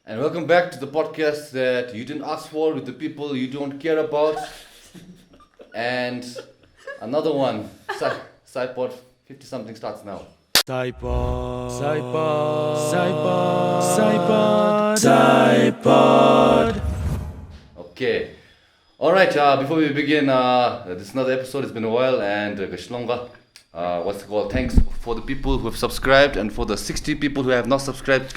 And welcome back to the podcast that you didn't ask for with the people you don't care about. And another one, PSY-POD 50 something starts now. PSY-POD, PSY-POD, PSY-POD. Okay. Alright, before we begin, this is another episode. It's been a while, and Gashlonga, thanks for the people who have subscribed and for the 60 people who have not subscribed.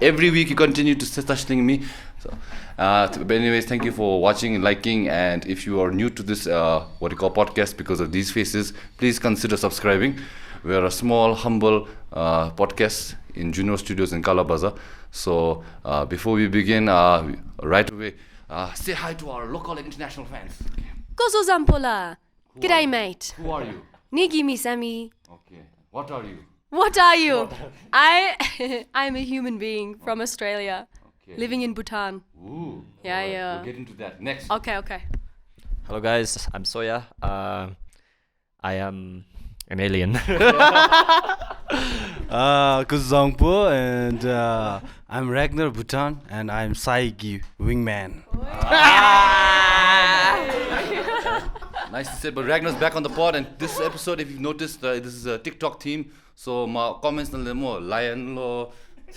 Every week you continue to sashling me. So, but anyways, thank you for watching and liking. And if you are new to this podcast because of these faces, please consider subscribing. We are a small, humble podcast in Junior Studios in Kalabaza. So before we begin, right away, say hi to our local and international fans. Koso Zampola. G'day, mate. Who are you? Nigi Misami. Okay. What are you? What are you? I'm a human being from Australia, Okay. living in Bhutan. Ooh. Yeah, Alright, yeah. We'll get into that next. Okay. Hello guys, I'm Soya. I am an alien. Kuzongpo, and I'm Ragnar, Bhutan, and I'm Saigi, wingman. Nice to see, but Ragnar's back on the pod, and this episode, if you've noticed, this is a TikTok theme. So my comments on more lion law,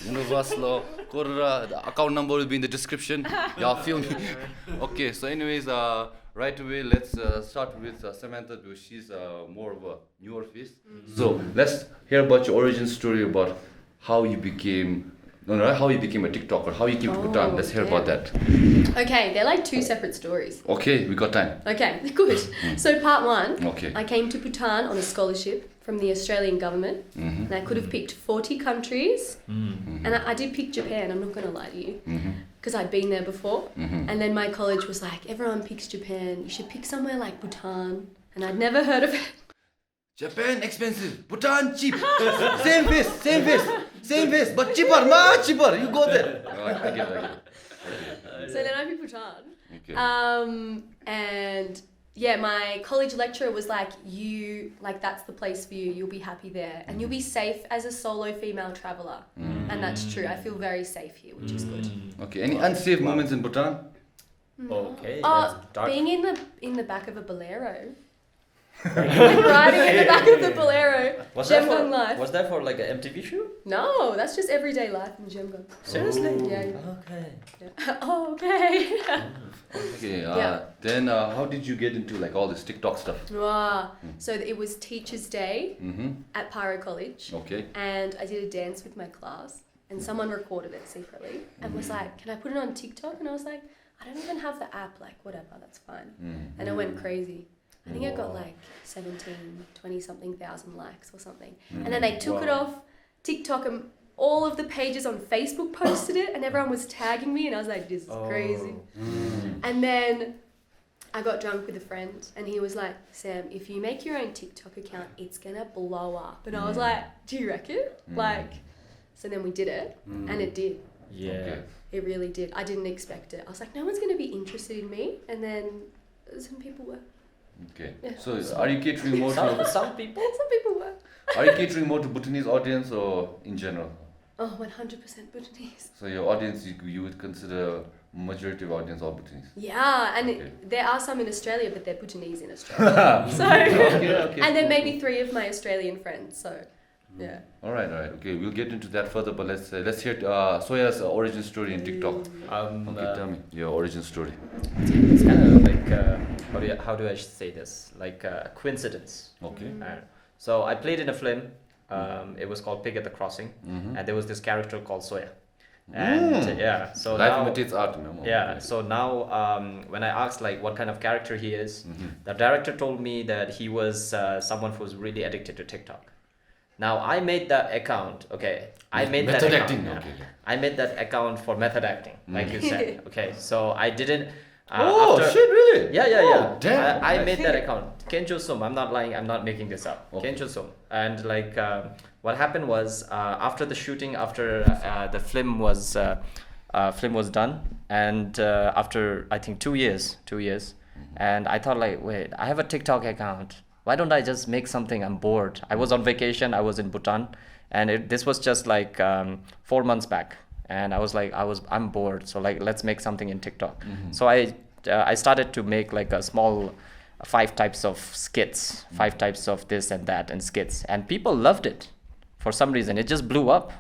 universe law, the account number will be in the description. Y'all feel me? Okay, so anyways, right away, let's start with Samantha, because she's more of a newer face. So let's hear about your origin story, about how you became a TikToker, how you came to Bhutan. Let's hear about that. Okay, they're like two separate stories. Okay, we got time. Okay, good. So part one, Okay. I came to Bhutan on a scholarship from the Australian government, and I could have picked 40 countries, and I did pick Japan, I'm not going to lie to you, because I'd been there before, and then my college was like, everyone picks Japan, you should pick somewhere like Bhutan, and I'd never heard of it. Japan expensive, Bhutan cheap. Same face, but cheaper, much cheaper. You go there. I get it. So then I picked Bhutan. Okay. And yeah, my college lecturer was like, that's the place for you. You'll be happy there. And you'll be safe as a solo female traveler. And that's true. I feel very safe here, which is good. Okay. Any unsafe moments in Bhutan? Okay, Being in the back of a bolero. Like riding in the back of the bolero. Jemgang life. Was that for like an MTV show? No, that's just everyday life in Jemgang. Seriously? Yeah. Okay. Oh, okay. Okay. Yeah. Then how did you get into like all this TikTok stuff? Wow. So it was Teachers' Day at Pyro College. Okay. And I did a dance with my class, and someone recorded it secretly and was like, can I put it on TikTok? And I was like, I don't even have the app, like whatever, that's fine. And it went crazy. I think I got like 20 something thousand likes or something. And then they took it off TikTok, and all of the pages on Facebook posted it, and everyone was tagging me, and I was like, this is crazy. And then I got drunk with a friend, and he was like, Sam, if you make your own TikTok account, it's gonna blow up. And I was like, do you reckon? So then we did it, and it did. Yeah. Okay. It really did. I didn't expect it. I was like, no one's gonna be interested in me. And then some people were. Okay. Yeah. So are you catering more to Some people. Some people were. are you catering more to Bhutanese audience or in general? Oh, 100% Bhutanese. So your audience, you would consider majority of audience all Bhutanese. Yeah, and Okay. there are some in Australia, but they're Bhutanese in Australia. So, Okay. and then maybe 3 of my Australian friends. So, yeah. All right. Okay, we'll get into that further, but let's hear Soya's origin story in TikTok. Okay, tell me your origin story. It's kind of like how do I say this? Like coincidence. Okay. So I played in a film. It was called Pig at the Crossing, and there was this character called Soya. And yeah, so Life now, imitates art, no? yeah, Okay. so now when I asked like what kind of character he is, the director told me that he was someone who was really addicted to TikTok. Now I made that account, okay. I made Method that acting, account. okay. I made that account for method acting, like you said. Okay, so I didn't. Oh after- shit! Really? Yeah. Oh, damn. I made that think- account. Kenjo Sum. I'm not lying. I'm not making this up. Okay. Kenjo Sum. And like, what happened was after the shooting, after the film was done, and after I think 2 years, and I thought like, wait, I have a TikTok account. Why don't I just make something? I'm bored. I was on vacation. I was in Bhutan, and this was just like 4 months back. and I'm bored, so like let's make something in TikTok. So I started to make like a small 5 types of skits, 5 types of this and that and skits, and people loved it. For some reason, it just blew up.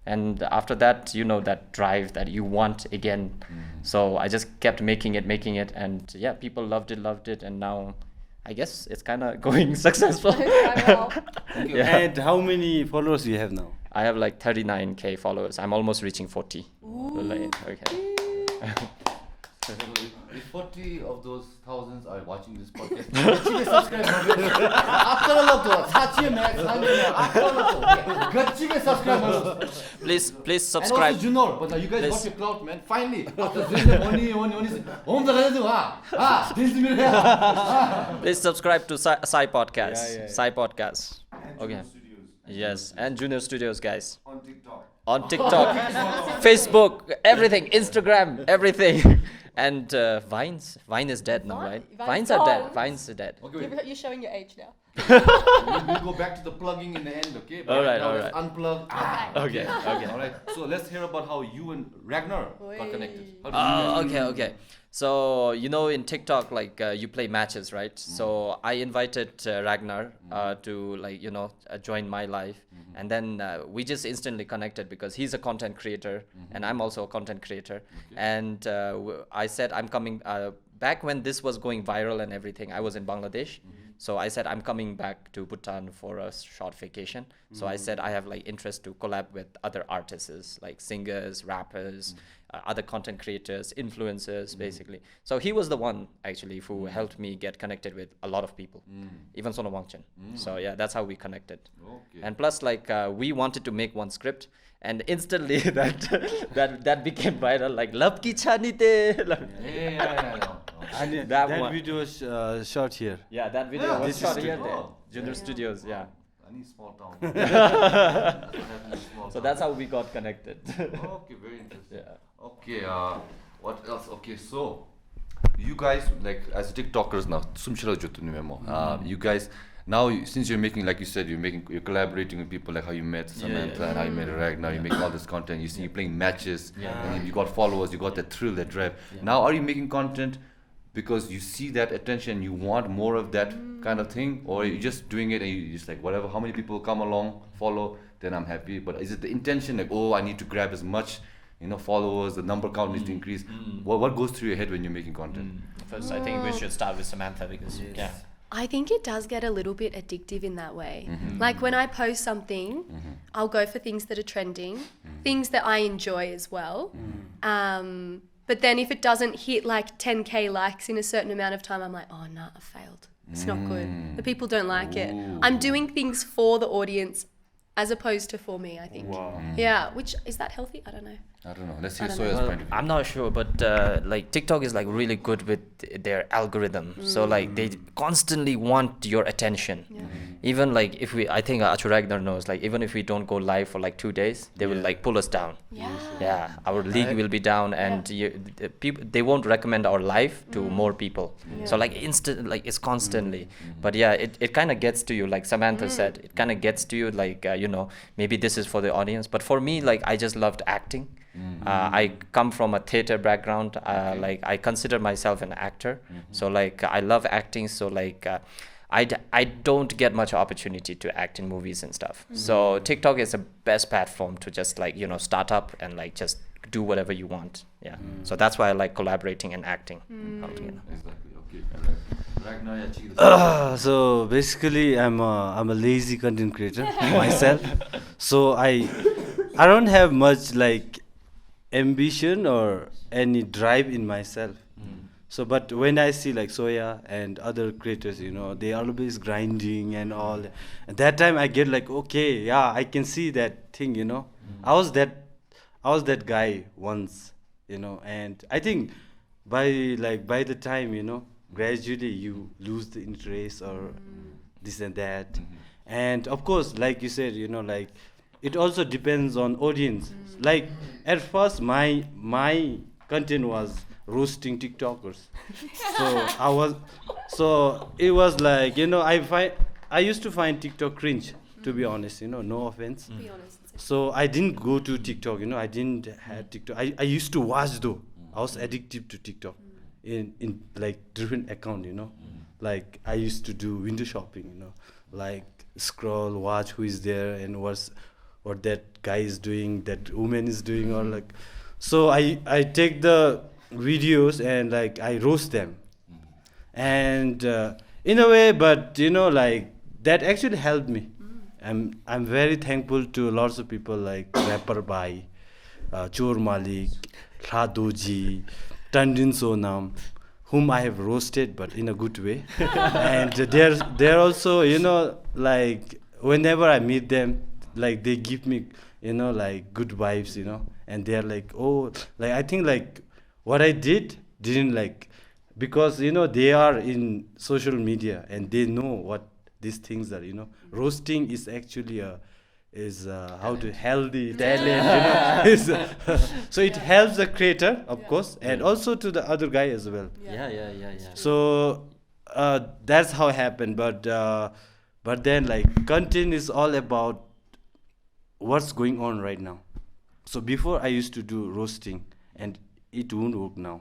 And after that, that drive that you want again. So I just kept making it, and yeah, people loved it, and now I guess it's kind of going successful. Yeah. And how many followers do you have now? I have like 39K followers. I'm almost reaching 40. Okay. If 40 of those thousands are watching this podcast, गच्चीके subscribe गर्नुहोस्. आपको लगतो साँच्चै match हाल्दैन. आपको लगतो गच्चीके subscribe गर्नुहोस्. Please subscribe. And also Junor, but you guys got your clout, man. Finally, after doing the money, home the guys this is me. Please subscribe to PSY-POD. PSY-POD. Okay. Yes, and Junior Studios, guys. On TikTok, Facebook, everything, Instagram, everything. And Vine is dead now, right? Vines are dead. Vines are dead. Okay, You're showing your age now. we'll go back to the plugging in the end, okay? But All right. let's unplug. Okay. All right. So let's hear about how you and Ragnar got connected. How did you guys Okay. So in TikTok, like you play matches, right? So I invited Ragnar to join my life, and then we just instantly connected because he's a content creator and I'm also a content creator. And I said I'm coming. Back when this was going viral and everything, I was in Bangladesh. So I said I'm coming back to Bhutan for a short vacation. So I said I have like interest to collab with other artists like singers, rappers, other content creators, influencers, basically. So he was the one actually who helped me get connected with a lot of people, even Sona Wangchen. So yeah, that's how we connected. Okay. And plus, like we wanted to make one script, and instantly that became viral. Like love ki chani te. Yeah. And That that one. video was shot here. Yeah, that video Yeah, was this shot is here. good. There. Oh. Junior Studios, yeah. Any small town. So that's how we got connected. Okay, very interesting. Yeah. Okay, what else? Okay, so you guys, like as TikTokers now, you guys now since you're making, like you said, you're collaborating with people like how you met Samantha and how you met Ragnar. You're making all this content. You see, you're playing matches, and you got followers. You got that thrill, that drive. Now, are you making content because you see that attention, you want more of that kind of thing, or are you just doing it and you just like whatever, how many people come along, follow, then I'm happy? But is it the intention like, oh, I need to grab as much, followers, the number count needs to increase? What goes through your head when you're making content? First, I think we should start with Samantha because I think it does get a little bit addictive in that way. Like when I post something, I'll go for things that are trending, things that I enjoy as well. But then if it doesn't hit like 10K likes in a certain amount of time, I'm like, oh, no, I failed. It's not good. The people don't like it. I'm doing things for the audience as opposed to for me, I think. Wow. Yeah, which, is that healthy? I don't know. I don't know. Let's hear I don't Soya's know. point of view. I'm not sure, but like TikTok is like really good with their algorithm. So like they constantly want your attention. Even like I think Achu Ragnar knows, like even if we don't go live for like 2 days, they will like pull us down. Yeah, our league will be down, and the people, they won't recommend our live to more people. So like it's constantly. But yeah, it kind of gets to you, like Samantha said, it kind of gets to you, like maybe this is for the audience. But for me, like I just loved acting. I come from a theater background. Like I consider myself an actor. So like I love acting. So like I don't get much opportunity to act in movies and stuff. So TikTok is the best platform to just like start up and like just do whatever you want. Yeah. So that's why I like collaborating and acting. Exactly. Okay. Ragnar, yeah, check So basically, I'm a lazy content creator myself. So I don't have much like ambition or any drive in myself. So but when I see like Soya and other creators, they are always grinding and all, at that time I get like, okay, yeah, I can see that thing. I was that guy once, and I think by the time, gradually you lose the interest or this and that. And of course, like you said, like it also depends on audience. Like at first my content was roasting TikTokers. So it was like, I used to find TikTok cringe, to be honest, no offense. To be honest, it's So I didn't go to TikTok, I didn't have TikTok. I used to watch though. I was addicted to TikTok in like different account, Like I used to do window shopping, like scroll, watch who is there and what that guy is doing, that woman is doing, or like. So I take the videos and like I roast them, and in a way, but like that actually helped me. I'm very thankful to lots of people like Rapper Bhai, Chor Malik, Khadoji, Tandin Sonam, whom I have roasted, but in a good way. And they're also, like whenever I meet them, like they give me, like good vibes, and they're like, oh, like I think like what I didn't like, because they are in social media and they know what these things are. Roasting is actually how to healthy talent. So it helps the creator, of course, and also to the other guy as well. Yeah. So that's how it happened. But then like content is all about what's going on right now. So before I used to do roasting and it won't work now.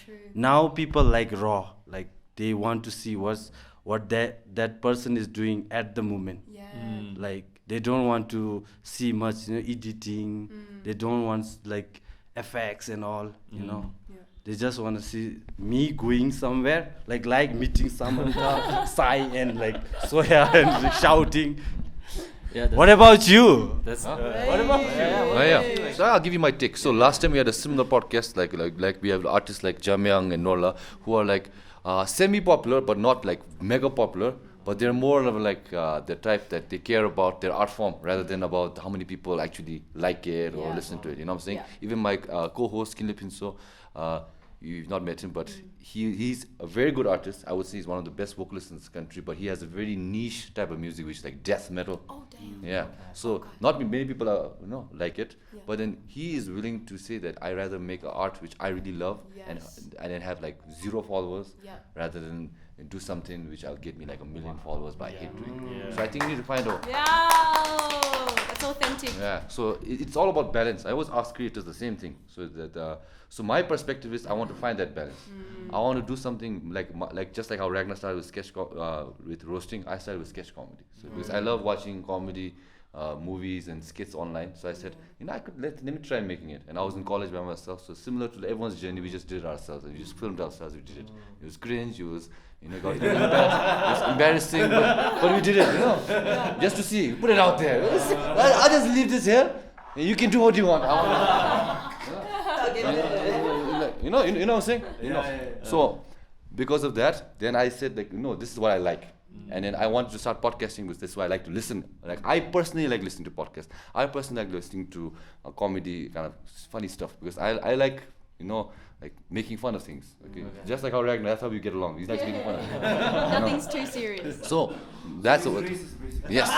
True. Now people like raw, like they want to see what that person is doing at the moment. Yeah. Like they don't want to see much editing. They don't want like effects and all. Yeah. They just want to see me going somewhere, like meeting Samantha, Sai, and like Soya and shouting. Yeah. What about you? That's What about you? Yeah. So I'll give you my take. So last time we had a similar podcast, like we have artists like Jamyang and Nola, who are like semi-popular but not like mega popular. But they're more of like the type that they care about their art form rather than about how many people actually like it or listen to it. You know what I'm saying? Yeah. Even my co-host Kinle Pinso, you've not met him, but he's a very good artist. I would say he's one of the best vocalists in this country. But he has a very niche type of music, which is like death metal. Oh damn. Yeah. So not many people are like it. Yeah. But then he is willing to say that I rather make an art which I really love Yes. and then have like 0 followers Yeah. rather than do something which will get me like 1 million followers by hate doing. Yeah. So I think you need to find out. Yeah. That's authentic. Yeah. So it's all about balance. I always ask creators the same thing. So that so my perspective is I want to find that balance. I want to do something like just like how Ragnar started with with roasting. I started with sketch comedy. So because I love watching comedy. Movies and skits online, so I said, I could let me try making it. And I was in college by myself, so similar to everyone's journey, we just did it ourselves. We just filmed ourselves. We did it. It was cringe. It was, it was embarrassing, but we did it, just to see. Put it out there. I'll just leave this here. You can do what you want. You know what I'm saying? So because of that, then I said like, this is what I like. And then I wanted to start podcasting because this is why I like to listen. Like I personally like listening to podcasts. I personally like listening to comedy, kind of funny stuff, because I like, like making fun of things. Okay, just like how Ragnar, that's how we get along. He likes making fun of things. Nothing's too serious. So that's what. Yes,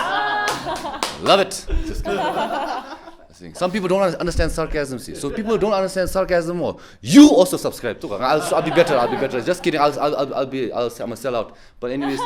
love it. Just kidding. Some people don't understand sarcasm. See, so people who don't understand sarcasm more. You also subscribe too. I'll be better. I'll be better. Just kidding. I'm a sellout. But anyways,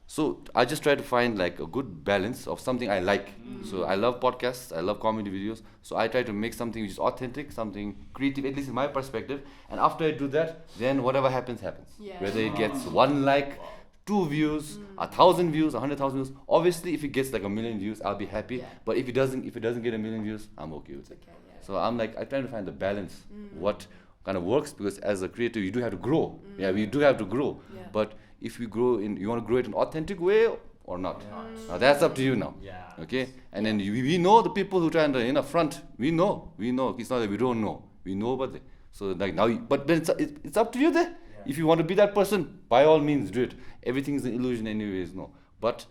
so I just try to find like a good balance of something I like. So I love podcasts. I love comedy videos. So I try to make something which is authentic, something creative, at least in my perspective. And after I do that, then whatever happens, happens. Yeah. Whether it gets 1 like, 2 views, 1,000 views, 100,000 views. Obviously, if it gets like 1 million views, I'll be happy. Yeah. But if it doesn't get 1 million views, I'm okay with it. Okay, yeah. So I'm trying to find the balance, what kind of works, because as a creator, you do have to grow. Yeah, we do have to grow. Yeah. But if you want to grow it in an authentic way or not. Now that's up to you now. Yeah. Okay? And then we know the people who try and front. We know. It's not that we don't know. We know about it. So like now, but then it's up to you there. If you want to be that person, by all means do it. Everything is an illusion anyways, no. But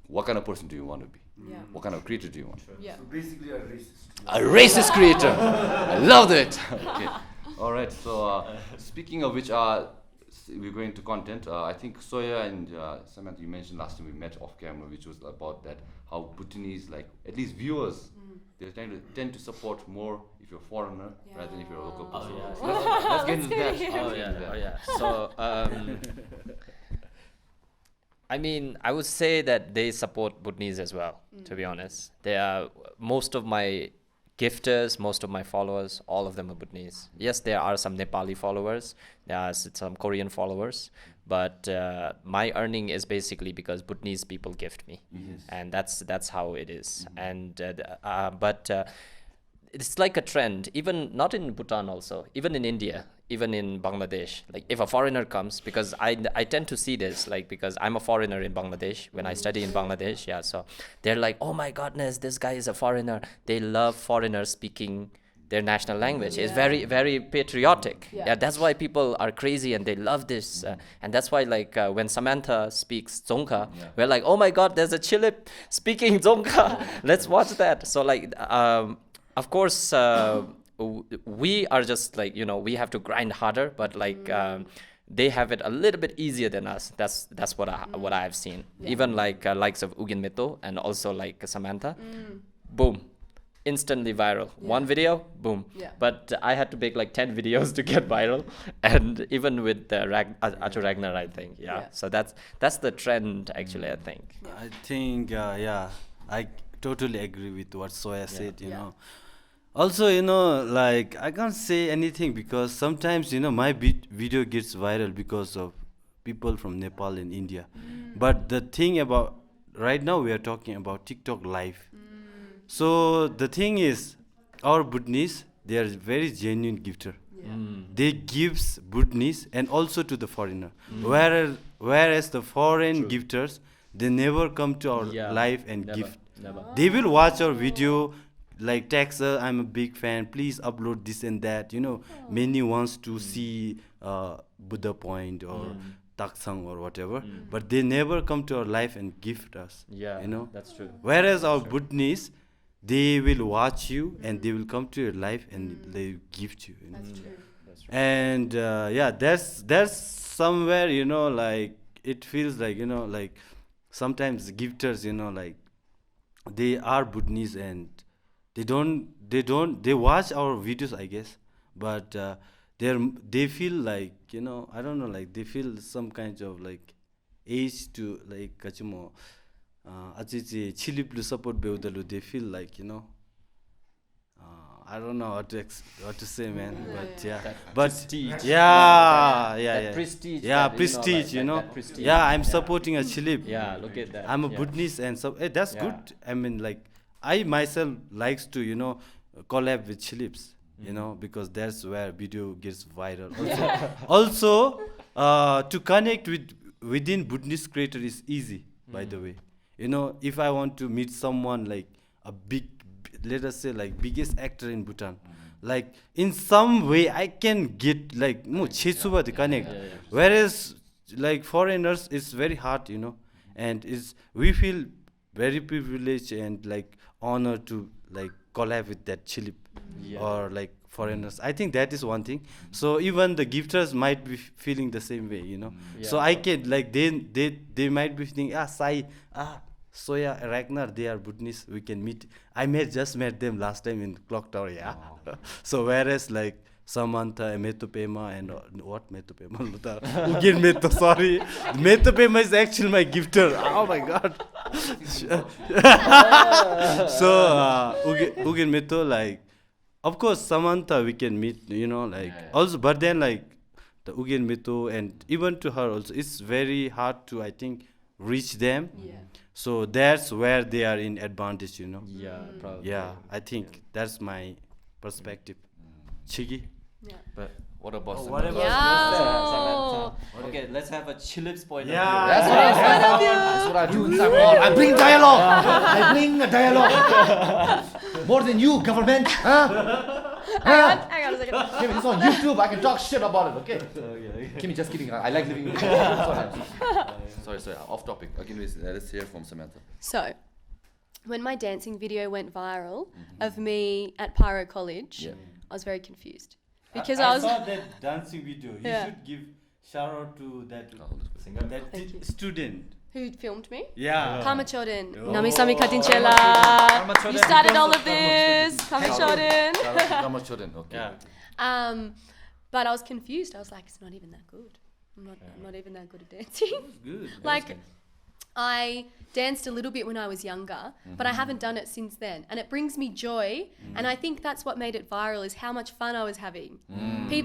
what kind of person do you want to be? Yeah. What kind of creator do you want? Yeah. So basically a racist. A racist creator. I love it. Okay. All right. So speaking of which, we're going to content. I think Soya and Samantha, you mentioned last time we met off camera, which was about that how Bhutanese, like at least viewers, they tend to support more if you're a foreigner rather than if you're a local person. yeah. So let's get into that. Oh yeah. So I mean, I would say that they support Bhutanese as well, to be honest. They are most of my gifters, most of my followers, all of them are Bhutanese. Yes, there are some Nepali followers, there are some Korean followers, but my earning is basically because Bhutanese people gift me, and that's how it is. And but it's like a trend, even not in Bhutan also, even in India, even in Bangladesh. Like if a foreigner comes, because I tend to see this, like because I'm a foreigner in Bangladesh when I study in Bangladesh, yeah. So they're like, oh my goodness, this guy is a foreigner. They love foreigners speaking their national language. It's very, very patriotic. Yeah, that's why people are crazy and they love this. And that's why like when Samantha speaks Dzongkha, we're like, oh my God, there's a Chilip speaking Dzongkha. Let's watch that. So like, of course, we are just like, we have to grind harder, but like they have it a little bit easier than us. That's what I've seen. Even like likes of Ugin Mito and also like Samantha, boom, instantly viral. One video, boom. But I had to make like 10 videos to get viral, and even with Ragnar, I think. So that's the trend actually. I think. I think I totally agree with what Soya said. You know. Also, like I can't say anything because sometimes my video gets viral because of people from Nepal and India. But the thing about right now we are talking about TikTok live. So the thing is, our Bhutanese, they are very genuine gifter. They gives Bhutanese and also to the foreigner. Whereas the foreign gifters, they never come to our live and gift. Never. They will watch our video, like text her, I'm a big fan, please upload this and that. Many wants to see Buddha Point or Taksang or whatever, but they never come to our live and gift us. That's true. Whereas our Bhutanese, they will watch you and they will come to your life and they gift you. That's true. And there's somewhere like it feels like like sometimes gifters like they are Bhutanese and they watch our videos, I guess, but they feel like I don't know, like they feel some kind of like age to like kachimo chiliplu support beudalu, they feel like I don't know what to say, man. But but prestige. Prestige. Prestige. That prestige. I'm supporting a chilip. Look at that. I'm a Bhutanese, and so that's good. I mean, like I myself likes to collab with chilips, because that's where video gets viral. Also, to connect within Bhutanese creator is easy. By the way, if I want to meet someone like a big, let us say like biggest actor in Bhutan, like in some way I can get like chesuba to connect. Whereas like foreigners, it's very hard, and we feel very privileged and like honored to like collab with that chilip or like foreigners. I think that is one thing. So even the gifters might be feeling the same way, So I can like they might be thinking Soya, Ragnar, they are Bhutanese, we can meet. I just met them last time in Clock Tower, So whereas like Samantha, Metopema, and what Metopema? Ugin Meto, sorry. Metopema is actually my gifter. Oh my God. So Ugin Meto, like, of course Samantha we can meet, also, but then like the Ugin Meto and even to her also, it's very hard to, I think, reach them. So that's where they are in advantage, Probably. I think that's my perspective. Chigi? But what about whatever. Samantha? Okay, let's have a chilips point of view. That's what I do. I bring dialogue. I bring a dialogue. More than you, government. Hang on a second. Kimmy, it's on YouTube. I can talk shit about it, okay? Kimmy, just kidding. I like living in Sorry, off topic. Okay, let's hear from Samantha. So, when my dancing video went viral of me at Pyro College, I was very confused. Because I was... saw that dancing video. You Yeah. should give shout out to that Thank you. student. Who filmed me? Yeah. Kama Choden. Oh. Namisami Katinchela. You started all of this. Kama Choden. Okay. But I was confused. I was like, it's not even that good. I'm not even that good at dancing. Good. Like, I danced a little bit when I was younger, but I haven't done it since then. And it brings me joy. And I think that's what made it viral, is how much fun I was having.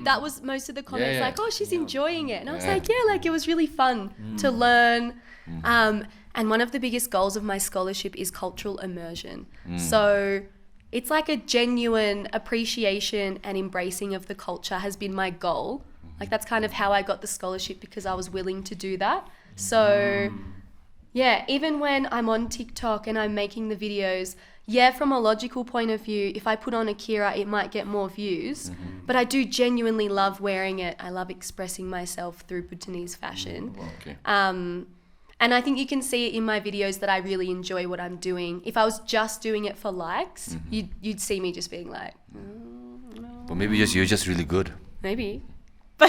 That was most of the comments, yeah. like, oh, she's enjoying it. And I was Yeah. like, yeah, like it was really fun to learn. And one of the biggest goals of my scholarship is cultural immersion. So it's like a genuine appreciation and embracing of the culture has been my goal. Like that's kind of how I got the scholarship, because I was willing to do that. So yeah, even when I'm on TikTok and I'm making the videos, yeah, from a logical point of view, if I put on a Kira, it might get more views. But I do genuinely love wearing it. I love expressing myself through Bhutanese fashion. Okay. And I think you can see it in my videos that I really enjoy what I'm doing. If I was just doing it for likes, you'd see me just being like, But maybe you're just really good. maybe. Okay,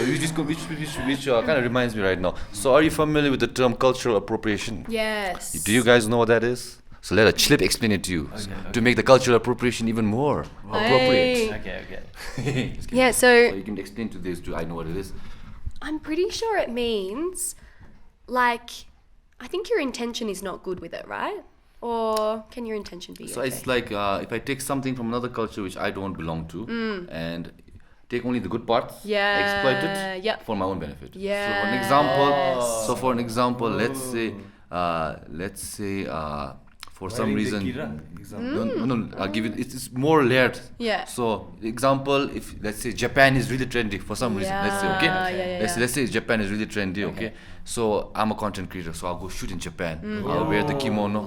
which kind of reminds me right now. So, are you familiar with the term cultural appropriation? Yes. Do you guys know what that is? So let Chilip explain it to you to make the cultural appropriation even more appropriate. Okay. Yeah, So so you can explain to this. I know what it is. I'm pretty sure it means, like, I think your intention is not good with it, right? Or can your intention be So okay? it's like if I take something from another culture which I don't belong to and take only the good parts, exploit it Yep. for my own benefit. Yes. So for an example, let's say for some reason. No, I'll give it. It's more layered. Yeah. So example, if let's say Japan is really trendy for some reason. Let's say okay. Yeah. Let's say Japan is really trendy. Okay. So I'm a content creator, so I'll go shoot in Japan. I'll wear the kimono.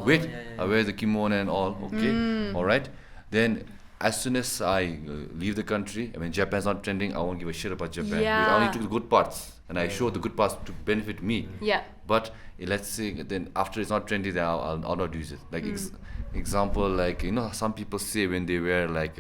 I'll wear the kimono and all. Okay. All right. Then as soon as I leave the country, I mean Japan's not trending. I won't give a shit about Japan. Yeah. I only took the good parts, and I show the good parts to benefit me. Yeah. But let's say then after it's not trendy, then I'll not use it. Like example, like some people say when they wear like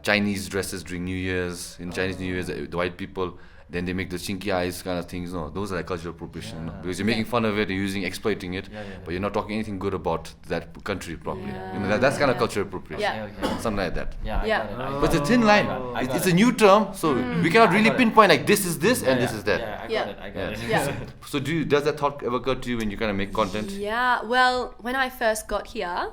Chinese dresses during New Year's, in Chinese New Year's, the white people, then they make the chinky eyes kind of things. No, those are like cultural appropriation. Because you're making fun of it, you're exploiting it, but you're not talking anything good about that country properly. That's kind of cultural appropriation. Yeah. Something like that. Yeah, I Yeah. got it. I got But it. it's a thin line. I got It's it. a new term, so we cannot really got it. pinpoint like this is this and Yeah, this is that. Yeah, I Yeah. got it. I got it. Yeah. So does that thought ever occur to you when you kind of make content? Yeah, well, when I first got here,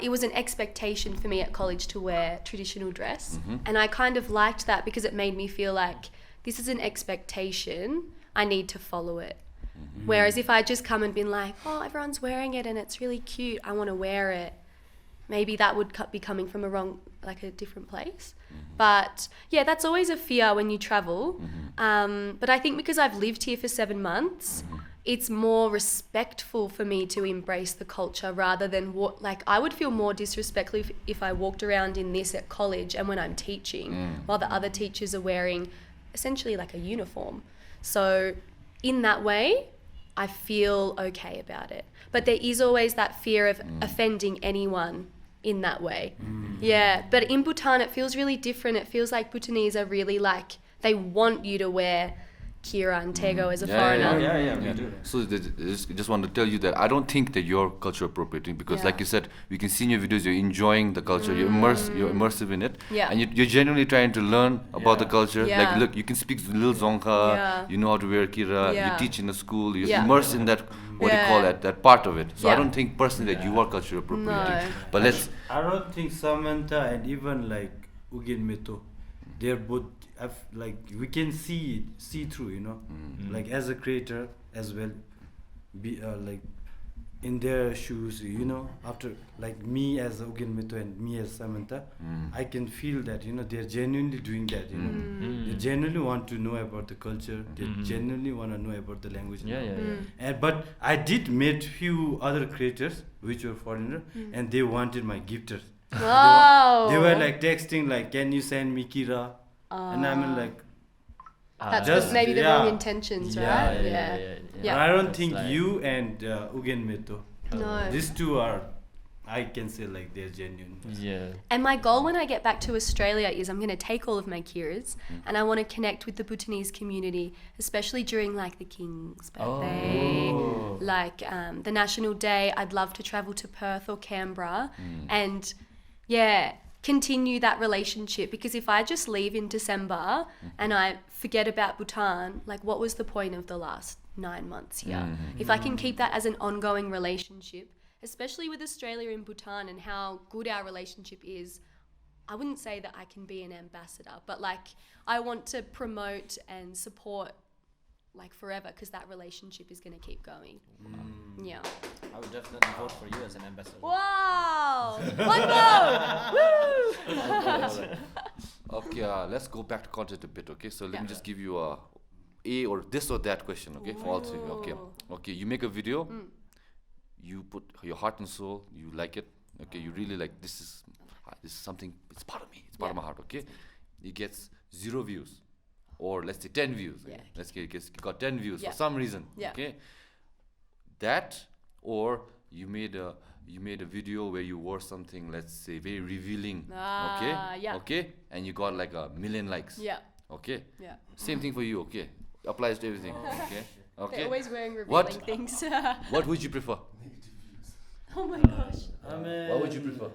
it was an expectation for me at college to wear traditional dress. And I kind of liked that because it made me feel like this is an expectation, I need to follow it. Whereas if I just come and been like, oh, everyone's wearing it and it's really cute, I want to wear it, maybe that would be coming from a different place. But yeah, that's always a fear when you travel. But I think because I've lived here for 7 months, it's more respectful for me to embrace the culture rather than I would feel more disrespectful if I walked around in this at college and when I'm teaching while the other teachers are wearing essentially like a uniform. So in that way, I feel okay about it. But there is always that fear of offending anyone in that way. Yeah, but in Bhutan, it feels really different. It feels like Bhutanese are really like, they want you to wear Kira and Tego as a foreigner. Yeah, we do. So just want to tell you that I don't think that you're culture appropriating because, like you said, we can see in your videos you're enjoying the culture, you're immersive in it, and you're genuinely trying to learn about the culture. Yeah. Like, look, you can speak Lil Zongkha, you know how to wear Kira, you teach in a school, you're immersed in that. What do you call that part of it? So I don't think personally that you are culture appropriating. No. But I don't think Samantha and even like Ugin Meto, they're both like we can see through, like as a creator as well, be like in their shoes, after like me as Ugin Meto and me as Samantha, I can feel that they're genuinely doing that. They genuinely want to know about the culture. They genuinely want to know about the language. But I did meet few other creators which were foreigner, and they wanted my gifters. Wow. They were like texting like, can you send me Kira? And I'm like, That's just- maybe the yeah. wrong intentions, right? Yeah. Yeah. I don't think like- you and Ugen Meto, No. these two are, I can say like they're genuine. Yeah. And my goal when I get back to Australia is I'm going to take all of my Kiras and I want to connect with the Bhutanese community, especially during like the King's birthday, like the National Day. I'd love to travel to Perth or Canberra and continue that relationship, because if I just leave in December and I forget about Bhutan, like what was the point of the last 9 months here? If I can keep that as an ongoing relationship, especially with Australia and Bhutan and how good our relationship is, I wouldn't say that I can be an ambassador, but like I want to promote and support like forever, because that relationship is going to keep going. Yeah. I would definitely vote for you as an ambassador. Wow! One vote! Woo! Okay, let's go back to content a bit, okay? So let me just give you a or this or that question, okay? For all three, okay? Okay, you make a video, you put your heart and soul, you like it, okay? You really like, this is something, it's part of me, it's part of my heart, okay? It gets 0 views. Or let's say 10 views. Yeah. Okay? Let's say it got 10 views Yeah. for some reason. Yeah. Okay. That, or you made a video where you wore something, let's say very revealing. Okay. Yeah. Okay. And you got like 1 million likes. Yeah. Okay. Yeah. Same thing for you. Okay. Applies to everything. Okay. Okay. They're always wearing revealing What? things. What would you prefer? Oh my gosh. What would you prefer?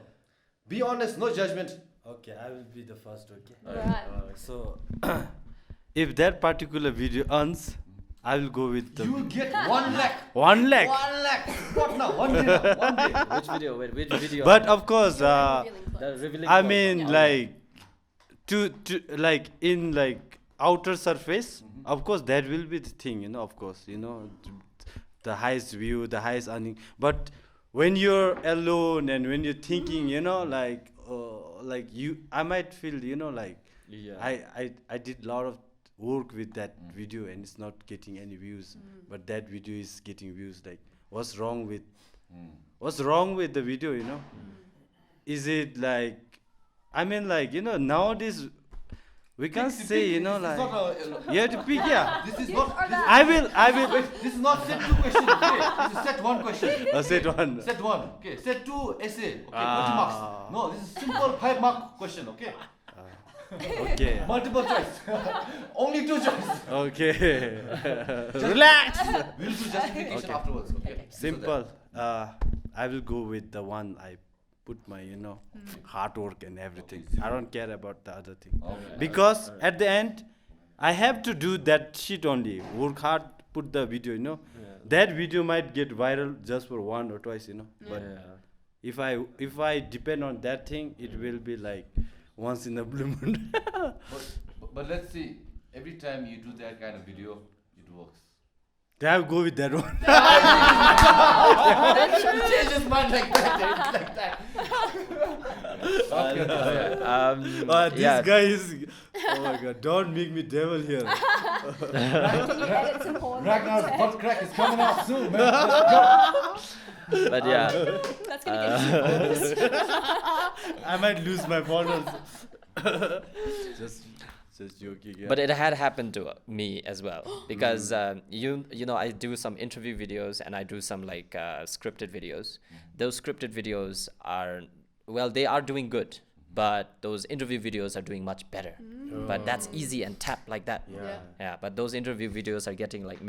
Be honest, no judgment. Okay, I will be the first, okay? Right. So, if that particular video earns, I will go with the... You will get 1 lakh. 1 lakh! 1 lakh. What now? 1 day now. 1 day. Which video? Wait, which video? But of course, Revealing the clothes. revealing. I clothes. mean, Yeah. like, to like, in like outer surface, of course, that will be the thing, you know, of course, you know, the highest view, the highest earning. But when you're alone and when you're thinking, you know, like I might feel, you know, like, Yeah. I did a lot of work with that video and it's not getting any views, but that video is getting views. Like, what's wrong with the video, you know? Is it like, I mean, like, you know, nowadays we can't say, you know, like, you have to pick, yeah. This is not. I will. Wait, this is not set 2 questions. Okay, this is set 1 question. Set one. Set 1. Okay, set 2 essay. Okay, 20 Ah. marks. No, this is simple 5 mark question. Okay, Okay. multiple choice. Only 2 choices. Okay. Relax. We'll do justification afterwards. Okay. Simple. I will go with the one I put my, you know, hard work and everything. I don't care about the other thing. Okay. Because at the end, I have to do that shit only. Work hard, put the video, you know. That video might get viral just for 1 or twice, you know. But if I depend on that thing, it will be like once in a blue moon. But let's see. Every time you do that kind of video, it works. Then I'll go with that one. Change his mind like that. Like that. This yeah. guy is. Oh my god! Don't make me devil here. Can you edit some horns? Ragnar's butt crack is coming out soon, man. But yeah. That's gonna get you famous. I might lose my bonus. Just joking. Yeah. But it had happened to me as well, because you know, I do some interview videos and I do some like scripted videos. Those scripted videos are, well, they are doing good, but those interview videos are doing much better. But that's easy and tap like that. Yeah. But those interview videos are getting like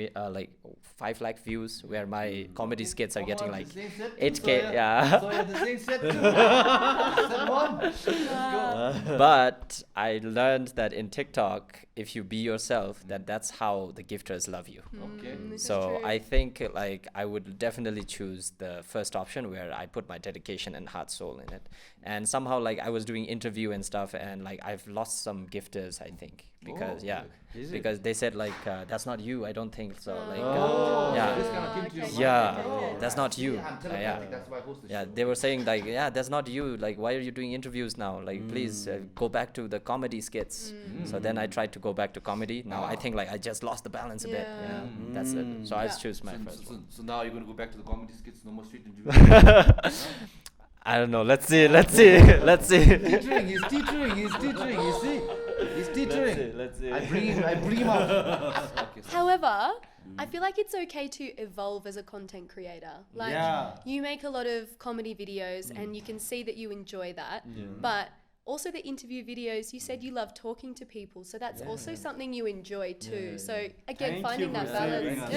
5 lakh views, where my comedy skits are getting like 8K. Yeah. So you're the same set 2. Set 1. Let's go. But I learned that in TikTok, if you be yourself, that's how the gifters love you. Okay. This is So true. I think like I would definitely choose the first option, where I put my dedication and heart soul in it. And somehow like I was doing interview and stuff, and like I've lost some gifters, I think, because because they said like that's not you. I don't think so. Like This kind of came to your mind. yeah, that's not you. I'm telepathic, that's why I host the Yeah, show. they were saying like, yeah, that's not you. Like, why are you doing interviews now? Like, please go back to the comedy skits. So then I tried to go back to comedy. Now I think like I just lost the balance a bit. Yeah. Yeah, that's it. So I choose my first one. So now you're going to go back to the comedy skits, no more street interviews. I don't know. Let's see. Let's see. Let's see. Teetering, he's teetering, you see? He's teetering. Let's see. I bring him out. Okay, so However, I feel like it's okay to evolve as a content creator. Like, you make a lot of comedy videos and you can see that you enjoy that. But also the interview videos, you said you love talking to people, so that's also something you enjoy too. So again, Thank finding you that for balance. saving us.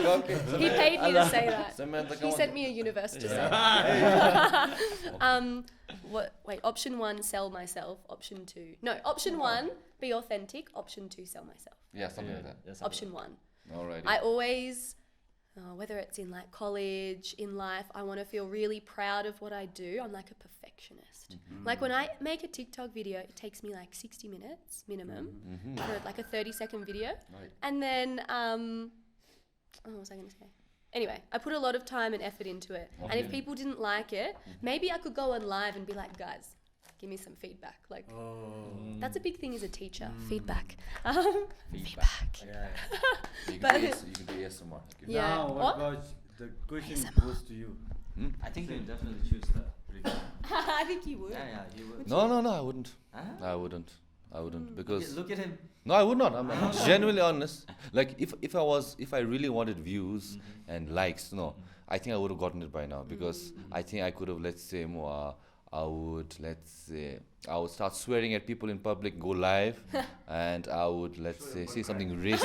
Okay. He paid me to say that. Samantha, He come sent on. me a universe to say that. Option 1, sell myself. Option 2, no. Option 1, be authentic. Option 2, sell myself. Yeah, something like that. Yes, Option 1. Alrighty. I always, whether it's in like college, in life, I want to feel really proud of what I do. I'm like a perfectionist. Like when I make a TikTok video, it takes me like 60 minutes minimum for like a 30-second video. Right. And then, what was I going to say? Anyway, I put a lot of time and effort into it. And if people didn't like it, maybe I could go on live and be like, guys, give me some feedback. Like, that's a big thing as a teacher, feedback. Feedback. Yeah. You But- can do ASMR. Okay. Yeah. Now, What? what about the question goes to you? I think they definitely choose the review. I think you would. Yeah, you would. No, I wouldn't. Huh? I wouldn't because Look at him. no, I would not. I'm genuinely honest. Like if I really wanted views and likes, I think I would have gotten it by now because I think I could have, let's say, more. I would start swearing at people in public, go live, and I would, let's say something racist.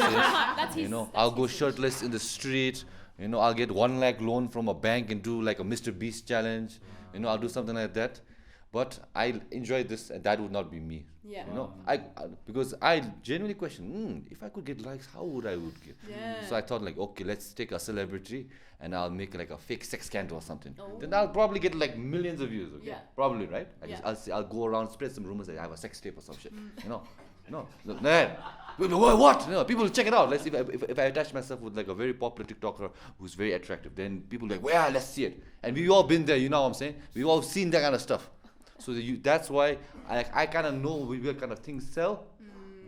That's his, I'll go shirtless in the street. I'll get 1 lakh loan from a bank and do like a Mr. Beast challenge. I'll do something like that. But I enjoy this, and that would not be me. Yeah. Because I genuinely question, if I could get likes, how would I get? Yeah. So I thought like, okay, let's take a celebrity and I'll make like a fake sex scandal or something. Oh. Then I'll probably get like millions of views. Okay? Yeah. Probably, right? I'll go around, spread some rumors that I have a sex tape or some shit. No. What? People will check it out. Let's see if I attach myself with like a very popular TikToker who's very attractive, then people will be like, well, let's see it. And we've all been there, you know what I'm saying? We've all seen that kind of stuff. So that's why I kind of know what kind of things sell,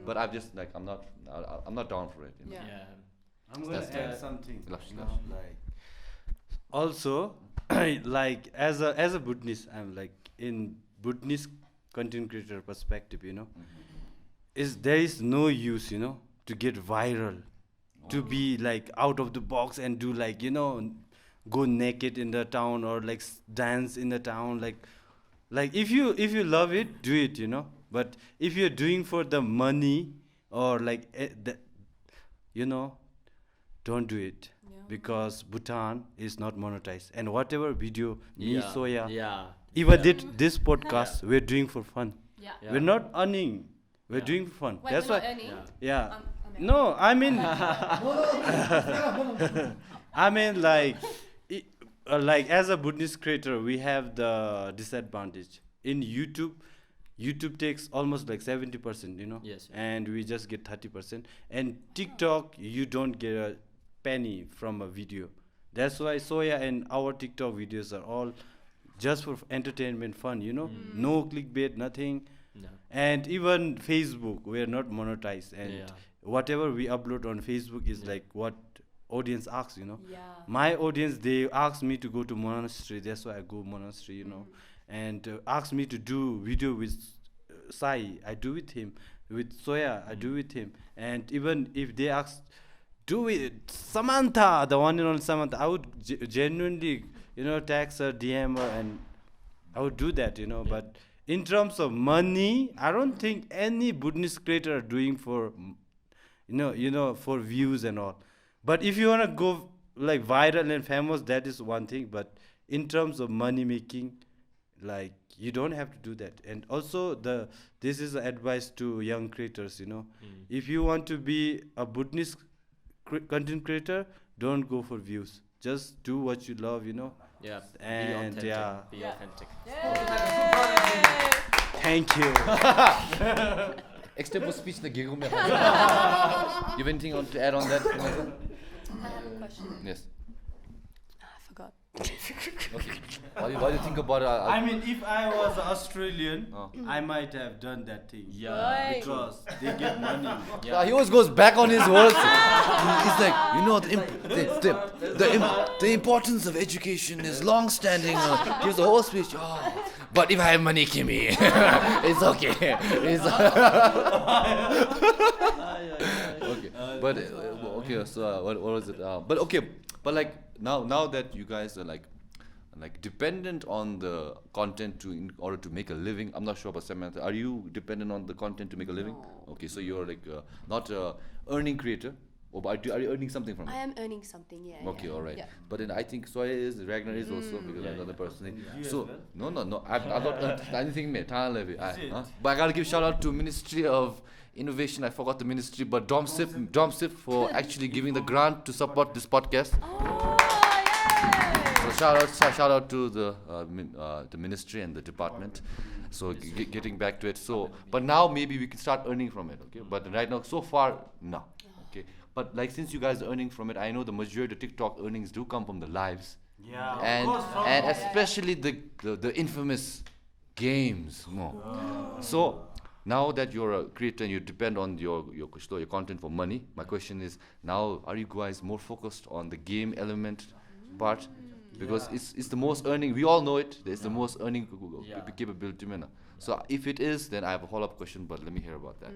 but I'm just like I'm not down for it. Yeah. I'm gonna That's add the- something. Lush. Like also, like as a Bhutanese, I'm like in Bhutanese content creator perspective, there is no use, to get viral, to be like out of the box and do like go naked in the town or like dance in the town, like if you love it, do it, but if you're doing for the money or like don't do it. Yeah. Because Bhutan is not monetized, and whatever video me, Soya, Yeah. even did this podcast, we're doing for fun. Yeah. Yeah. We're not earning. We're doing for fun. Wait, That's we're why. not earning? Yeah. I'm No, I mean, I mean, like as a Bhutanese creator, we have the disadvantage in YouTube. YouTube takes almost like 70%, Yes, yeah. and we just get 30%. And TikTok, you don't get a penny from a video. That's why Soya and our TikTok videos are all just for entertainment, fun, no clickbait, nothing. No. And even Facebook, we are not monetized, and Yeah. whatever we upload on Facebook is like what audience asks, Yeah. My audience, they ask me to go to monastery, that's why I go monastery, and ask me to do video with Sai, I do with him, with Soya, I do with him, and even if they ask, do it Samantha, the one and only Samantha, I would genuinely, text her, DM her, and I would do that, but in terms of money, I don't think any Bhutanese creator are doing for, for views and all. But if you want to go like viral and famous, that is one thing. But in terms of money making, like you don't have to do that. And also this is advice to young creators, if you want to be a Bhutanese content creator, don't go for views. Just do what you love, Yeah. And be authentic. yeah. Be authentic. Thank you. Extempo speech na giggle me. You have anything to add on that? I have a question. Yes. I forgot. Okay. Why do you think about I mean, if I was Australian, Oh. I might have done that thing. Yeah. Because they get money. He always goes back on his words. He's like, the importance of education is long-standing. Gives the whole speech. Oh, but if I have money, Kimmy, it's okay. It's okay. But okay. So what was it? But okay. But like now that you guys are like like dependent on the content in order to make a living? I'm not sure about Samantha. Are you dependent on the content to make a living? No. Okay, so you're like not a earning creator, or are you earning something from it? I am earning something, yeah. Okay, yeah. all right. Yeah. But then I think Soya is, Ragnar is also, because another person. You So as well? no, I've not earned anything, mate. Is it? But I gotta give shout out to Ministry of Innovation. I forgot the ministry, but Domsip for actually giving the grant to support this podcast. Oh, So shout out to the ministry and the department. So getting back to it. So, but now maybe we can start earning from it. Okay, but right now so far no. Okay, but like since you guys are earning from it, I know the majority of TikTok earnings do come from the lives. Yeah, And especially the infamous games. So now that you're a creator and you depend on your content for money, my question is now, are you guys more focused on the game element part? Because it's the most earning. We all know it. It's the most earning capability. So if it is, then I have a follow-up question. But let me hear about that.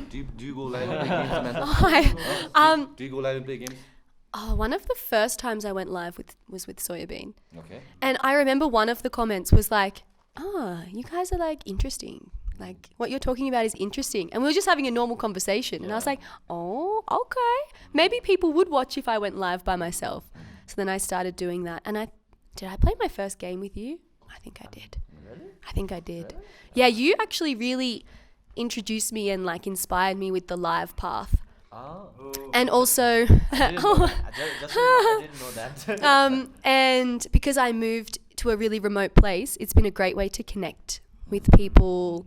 Do you go live and play games, Samantha? Do you go live and play games? one of the first times I went live was with Soya Bean. Okay. And I remember one of the comments was like, you guys are like interesting. Like what you're talking about is interesting. And we were just having a normal conversation. And I was like, oh, okay. Maybe people would watch if I went live by myself. So then I started doing that. And did I play my first game with you? I think I did. Really? I think I did. Yeah, you actually really introduced me and like inspired me with the live path. Oh. And also, I didn't know that. and because I moved to a really remote place, it's been a great way to connect with people.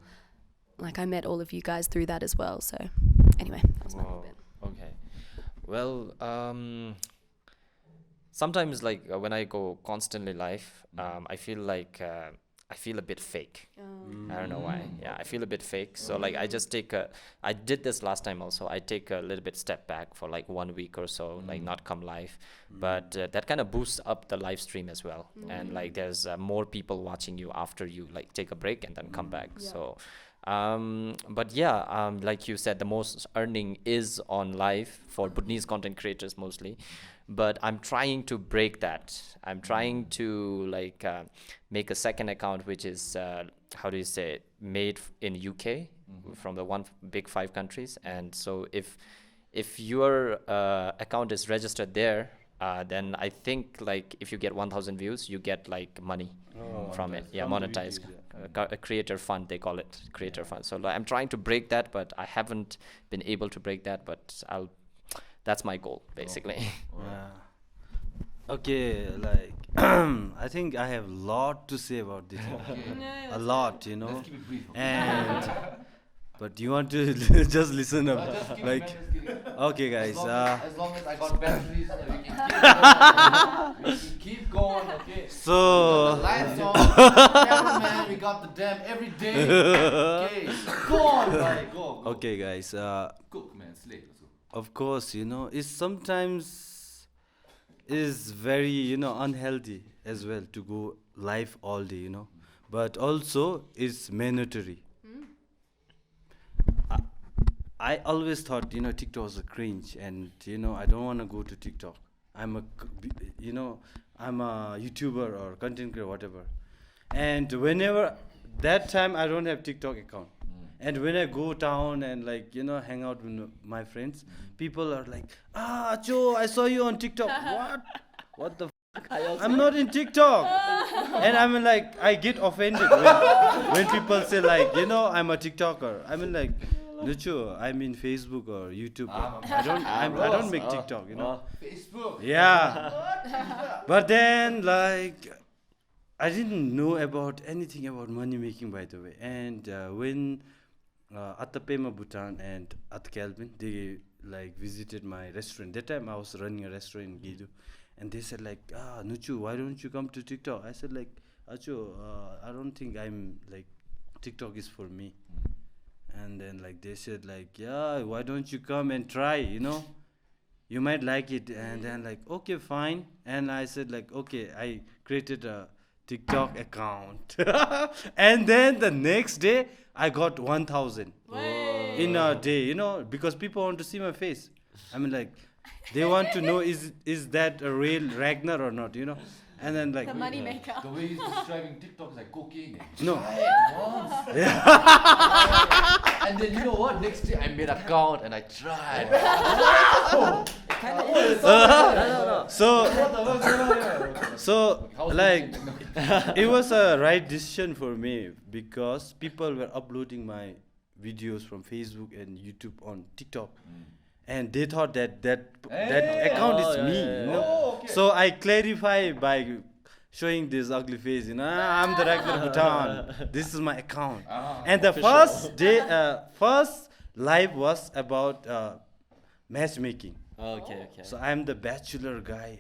Like I met all of you guys through that as well. So anyway, that was my little bit. Okay. Well, sometimes like when I go constantly live, I feel like I feel a bit fake. I don't know why. Yeah, I feel a bit fake. So like I just I did this last time also. I take a little bit step back for like 1 week or so, like not come live. But that kind of boosts up the live stream as well. And like there's more people watching you after you like take a break and then come back. So, but yeah, like you said, the most earning is on live for Bhutanese content creators mostly. But I'm trying to break that. I'm trying to like make a second account, which is how do you say it? Made in UK from the big 5 countries. And so if your account is registered there, then I think like if you get 1,000 views, you get like money from it. Yeah, monetized. A creator fund, they call it creator fund. So like, I'm trying to break that, but I haven't been able to break that. But that's my goal, basically. Okay, like I think I have a lot to say about this. A lot, you know. Let's keep it brief. And but you want to just listen up, like. Okay, guys. As long as I got batteries, we can keep going. Okay. So. The lights on, cameraman, we got the damn every day. Okay, go on, buddy, go. Okay, guys. Cook, man, slay. Let's go. Of course, you know, it's sometimes is very, unhealthy as well to go live all day, but also it's mandatory. I always thought, TikTok was a cringe, and I don't want to go to TikTok. I'm a YouTuber or content creator, whatever. And whenever that time I don't have TikTok account. And when I go down and hang out with my friends, people are like, Joe, I saw you on TikTok. What the I'm not in TikTok. And I'm like, I get offended when people say I'm a TikToker. I mean like, Lucho, I'm in Facebook or YouTube. I don't make TikTok, Facebook. Yeah. But then I didn't know about anything about money making, by the way. And when at the Pema Bhutan and at Kelvin, they visited my restaurant. That time I was running a restaurant in Gidu, and they said Nuchu, why don't you come to TikTok? I said Acho, I don't think I'm TikTok is for me. And then they said yeah, why don't you come and try? You might like it. And then okay, fine. And I said okay, I created a TikTok account. And then the next day I got 1,000 in a day, because people want to see my face. I mean They want to know is that a real Ragnar or not, And then like The money maker. The way he's describing TikTok is like cocaine. no. Try it once. And then you know what? Next day I made an account and I tried. So How's like it? it was a right decision for me because people were uploading my videos from Facebook and YouTube on TikTok. And they thought that account is yeah, me, yeah, Oh, okay. So I clarify by showing this ugly face, I'm the Ragnar Bhutan. This is my account. And the first live was about matchmaking. Okay. So I'm the bachelor guy,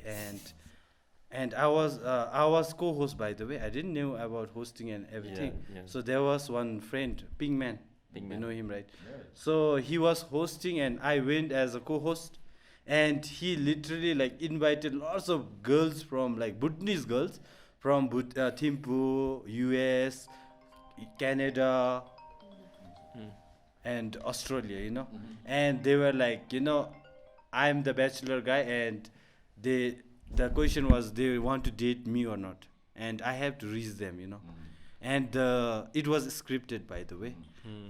and I was co-host, by the way. I didn't know about hosting and everything. Yeah. So there was one friend, Ping Man. You Man. know him, right? So he was hosting, and I went as a co-host. And he literally like invited lots of girls from like Bhutanese girls from Thimphu, US, Canada, and Australia, And they were like, I'm the bachelor guy, and the question was they want to date me or not, and I have to reach them, And it was scripted, by the way.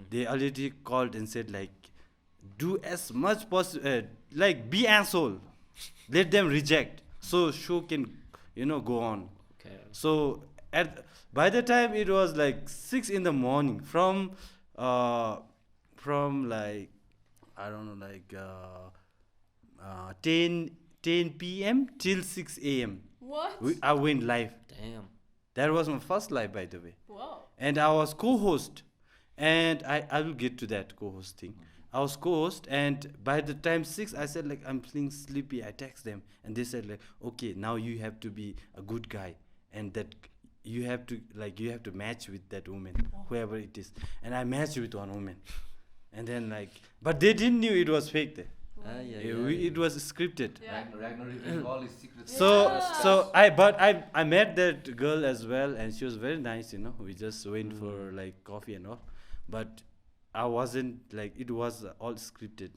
They already called and said like, do as much possible, like be asshole, let them reject, so show can, go on. Okay. So by the time it was like 6 in the morning, from like I don't know, like 10 p.m. till 6 a.m. What? I went live. Damn. That was my first live, by the way. Whoa. And I was co-host, and I will get to that co-host thing. I was co-host, and by the time 6, I said like, I'm feeling sleepy. I text them, and they said like, okay, now you have to be a good guy, and that you have to match with that woman, whoever it is. And I matched with one woman, and then like, but they didn't knew it was fake there. It was scripted. Yeah. Ragnar revealed all his secrets. So I met that girl as well, and she was very nice. We just went for like coffee and all, but I wasn't like, it was all scripted.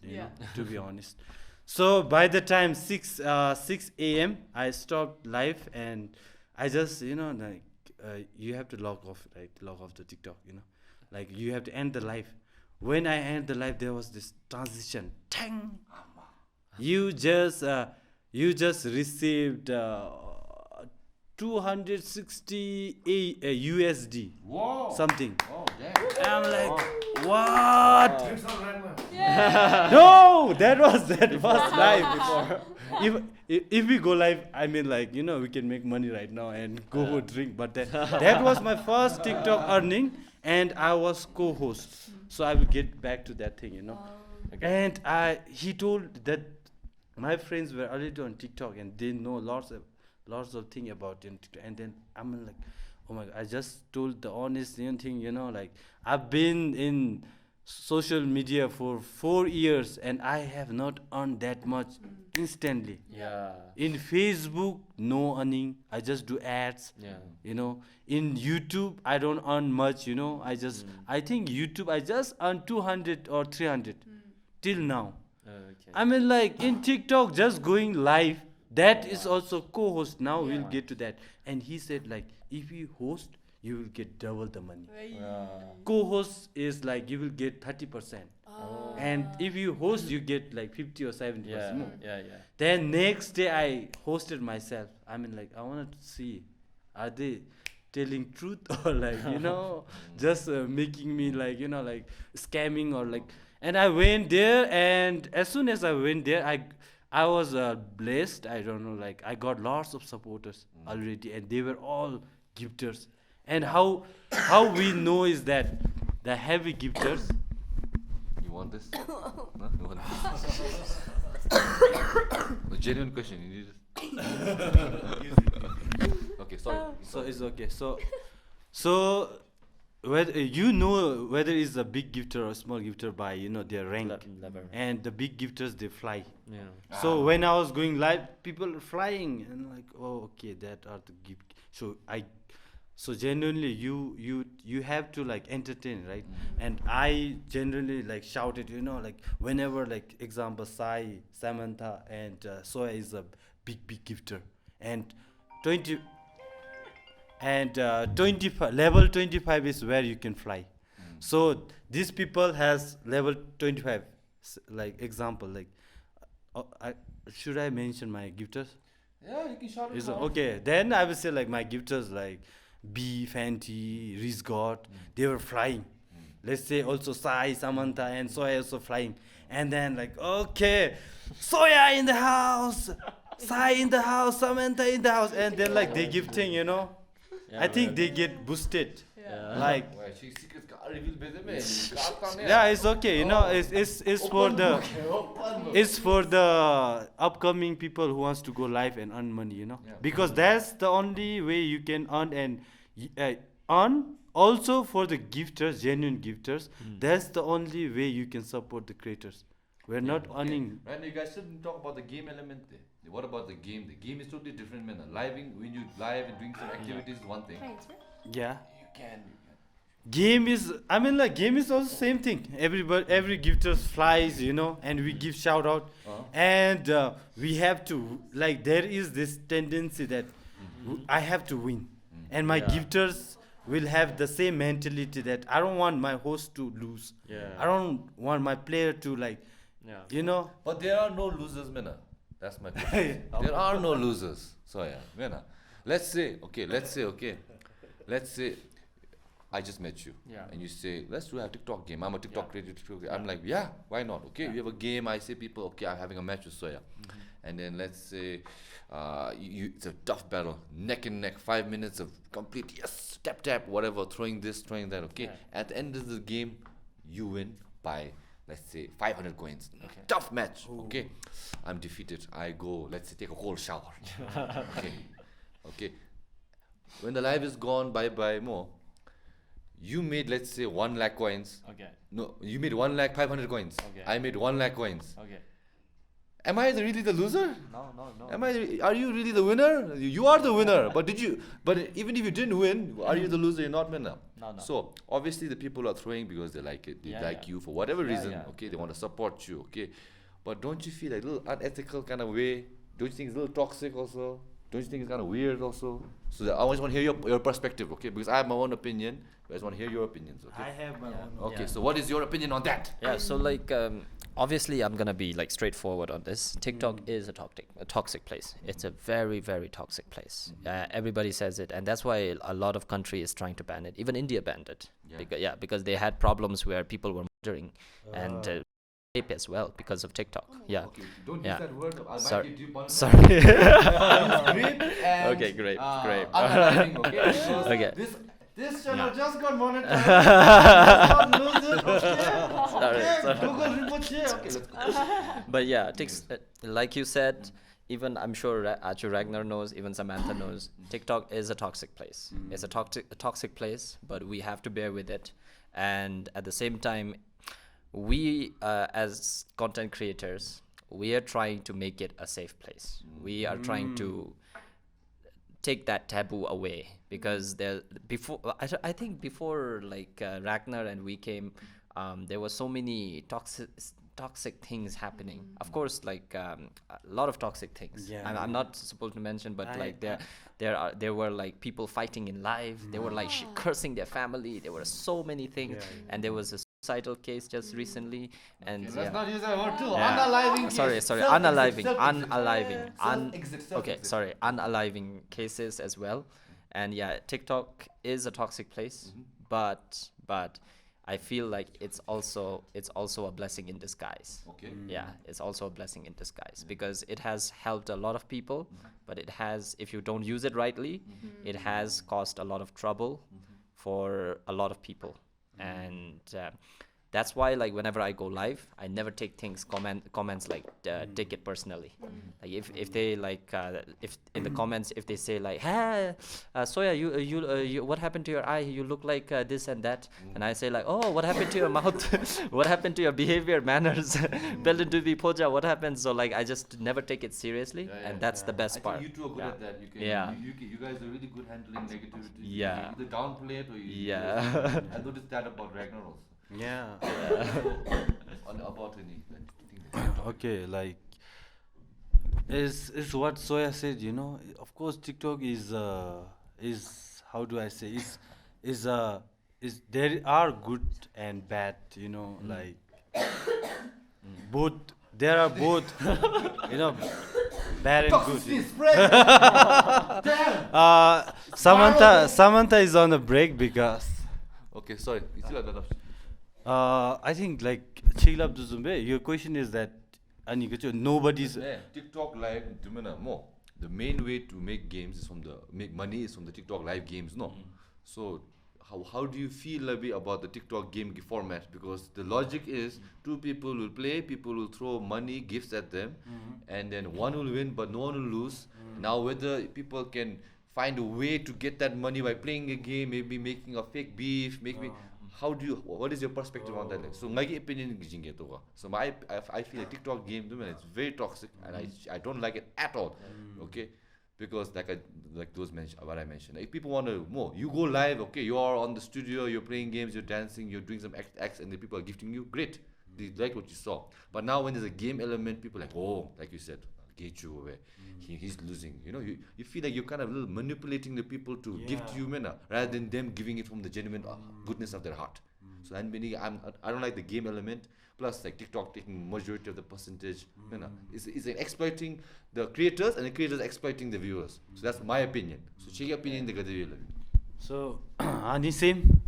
To be honest. So by the time 6 a.m. I stopped live, and I just like you have to log off the TikTok. Like you have to end the live. When I end the live, there was this transition. Tang! You just received 260 USD. Whoa. Something. Oh, damn. And I'm like, what? No, that was live before. If we go live, I mean like, we can make money right now and go for a drink. But that was my first TikTok earning, and I was co-host. So I will get back to that thing, Okay. And he told that my friends were already on TikTok, and they know lots of thing about TikTok. And then I'm like, oh my God, I just told the honest thing, like I've been in social media for 4 years, and I have not earned that much instantly. Yeah. In Facebook, no earning. I just do ads. Yeah. In YouTube, I don't earn much. I think YouTube, I just earn 200 or 300 till now. Okay. I mean, like in TikTok, just going live, that is also co-host. Now we'll get to that. And he said like, if you host, you will get double the money. Co-host is like you will get 30%. And if you host, you get like 50 or 70% more. Yeah. Then next day I hosted myself. I mean like, I wanted to see, are they telling truth or like, just making me like, like scamming or like. And I went there, and as soon as I went there, I was blessed. I don't know, like I got lots of supporters already, and they were all gifters. And how we know is that the heavy gifters. You want this? No? You want this? A genuine question. You need this. Okay, sorry. So it's okay. So whether whether it's a big gifter or a small gifter by their rank. Level. And the big gifters, they fly. Yeah. So when I was going live, people are flying, and like, oh, okay, that are the gift. So So genuinely, you have to like entertain, right? And I generally like shout it, like whenever, like example, Sai, Samantha, and Soya is a big gifter, and 20 and 25 level 25 is where you can fly. So these people has level 25, like example, like should I mention my gifters? Yeah, you can shout it Is out. okay, then I will say like my gifters like B, Fenty, Rizgot, they were flying. Let's say also Sai, Samantha, and Soya also flying. And then like, okay, Soya in the house, Sai in the house, Samantha in the house, and then like they gifting, I think they get boosted. Like, Why, she secrets can't reveal better, man. yeah, it's okay, it's for the it's for the upcoming people who wants to go live and earn money, because that's the only way you can earn. And earn also for the gifters, genuine gifters, that's the only way you can support the creators. We're not earning. Right now, you guys shouldn't talk about the game element there. What about the game? The game is totally different, man. Living, when you live and doing some activities is one thing. Thanks, right? Yeah, You can. game is, I mean, like game is also same thing. Every gifter flies, and we give shout out. And we have to, like, there is this tendency that I have to win, and my gifters will have the same mentality that I don't want my host to lose. I don't want my player to, like, But there are no losers, man. That's my question. There are no losers. So yeah, man. Let's say I just met you, and you say, let's do a TikTok game. I'm a TikTok creator. I'm like, yeah, why not? Okay, we have a game. I say people, okay, I'm having a match with Soya, and then let's say, it's a tough battle, neck and neck, 5 minutes of complete tap, whatever, throwing this, throwing that. Okay, at the end of the game, you win by, let's say, 500 coins. Tough match. Okay, I'm defeated. I go, let's say, take a cold shower. Okay. When the life is gone, bye more. You made, let's say, 1 lakh coins. Okay. No, you made 1 lakh 500 coins. Okay. I made 1 lakh coins. Okay. Am I really the loser? No. Are you really the winner? You are the winner. But even if you didn't win, are you the loser? You're not winner. No. So obviously the people are throwing because they like it. They like you for whatever reason. yeah. Okay, they want to support you. Okay, but don't you feel like a little unethical kind of way? Don't you think it's a little toxic also? Don't you think it's kind of weird also? So I always want to hear your perspective, okay? Because I have my own opinion, but I just want to hear your opinions, okay? I have my own. Okay, so what is your opinion on that? Yeah, so like obviously I'm gonna be like straightforward on this. TikTok is a toxic place. It's a very, very toxic place. Everybody says it, and that's why a lot of country is trying to ban it. Even India banned it. Because they had problems where people were murdering and rape as well because of TikTok. Okay, don't use that word. I might get you punished. Sorry. Grape and Okay, grape. unaliving, okay? Because Okay. This channel just got monetized. Let's not lose it, okay? Sorry. Google Rinpoche. Okay, let's go. But yeah, like you said, even I'm sure Ragnar knows, even Samantha knows, TikTok is a toxic place. It's a toxic place, but we have to bear with it. And at the same time, we as content creators, we are trying to make it a safe place. We are trying to take that taboo away, because I think before like Ragnar and we came, there were so many toxic things happening. Of course, like a lot of toxic things. I'm not supposed to mention, but like there were like people fighting in live. They were like cursing their family. There were so many things, and there was a suicidal case just recently. And Let's not use that word too. Yeah. Unaliving. Sorry, unaliving cases as well. And yeah, TikTok is a toxic place, but I feel like it's also a blessing in disguise. Okay. Yeah, it's also a blessing in disguise, because it has helped a lot of people, but it has, if you don't use it rightly, it has caused a lot of trouble for a lot of people. And That's why like whenever I go live, I never take comments like take it personally. Like if they like if in the comments if they say like, hey, Soya, you what happened to your eye? You look like this and that, and I say like, oh, what happened to your mouth? What happened to your behavior, manners? Belton to be poja, what happened? So like I just never take it seriously, and that's the best part. I think you two are good at that. You can, Yeah. you guys are really good handling negativity. Yeah. You either downplay it or you. Yeah. I noticed that about Ragnar also. Yeah. About any. Like, Okay, like is what Soya said, you know. Of course, TikTok is how do I say is there are good and bad, you know, like both. There are both, you know, bad and good. Toxicity spread. Samantha is on a break because okay, sorry. It's still another. I think like Chilab Duzumbe, your question is that nobody's Yeah, TikTok live more. The main way to make games is make money is from the TikTok live games, no. So how do you feel about the TikTok game format? Because the logic is two people will play, people will throw money, gifts at them, and then one will win but no one will lose. Now whether people can find a way to get that money by playing a game, maybe making a fake beef, what is your perspective on that? Like, so my opinion is so I feel a TikTok game it's very toxic and I don't like it at all. Okay, because like those what I mentioned, if people want to more, you go live, okay, you are on the studio, you're playing games, you're dancing, you're doing some acts, and the people are gifting you, great, they like what you saw. But now when there's a game element, people are like, oh, like you said, get you away, he's losing, you know, you feel like you're kind of a little manipulating the people to give to you, rather than them giving it from the genuine goodness of their heart. So I don't like the game element. Plus, like TikTok taking majority of the percentage, is exploiting the creators, and the creators exploiting the viewers. So that's my opinion. So check your opinion. so Ani same,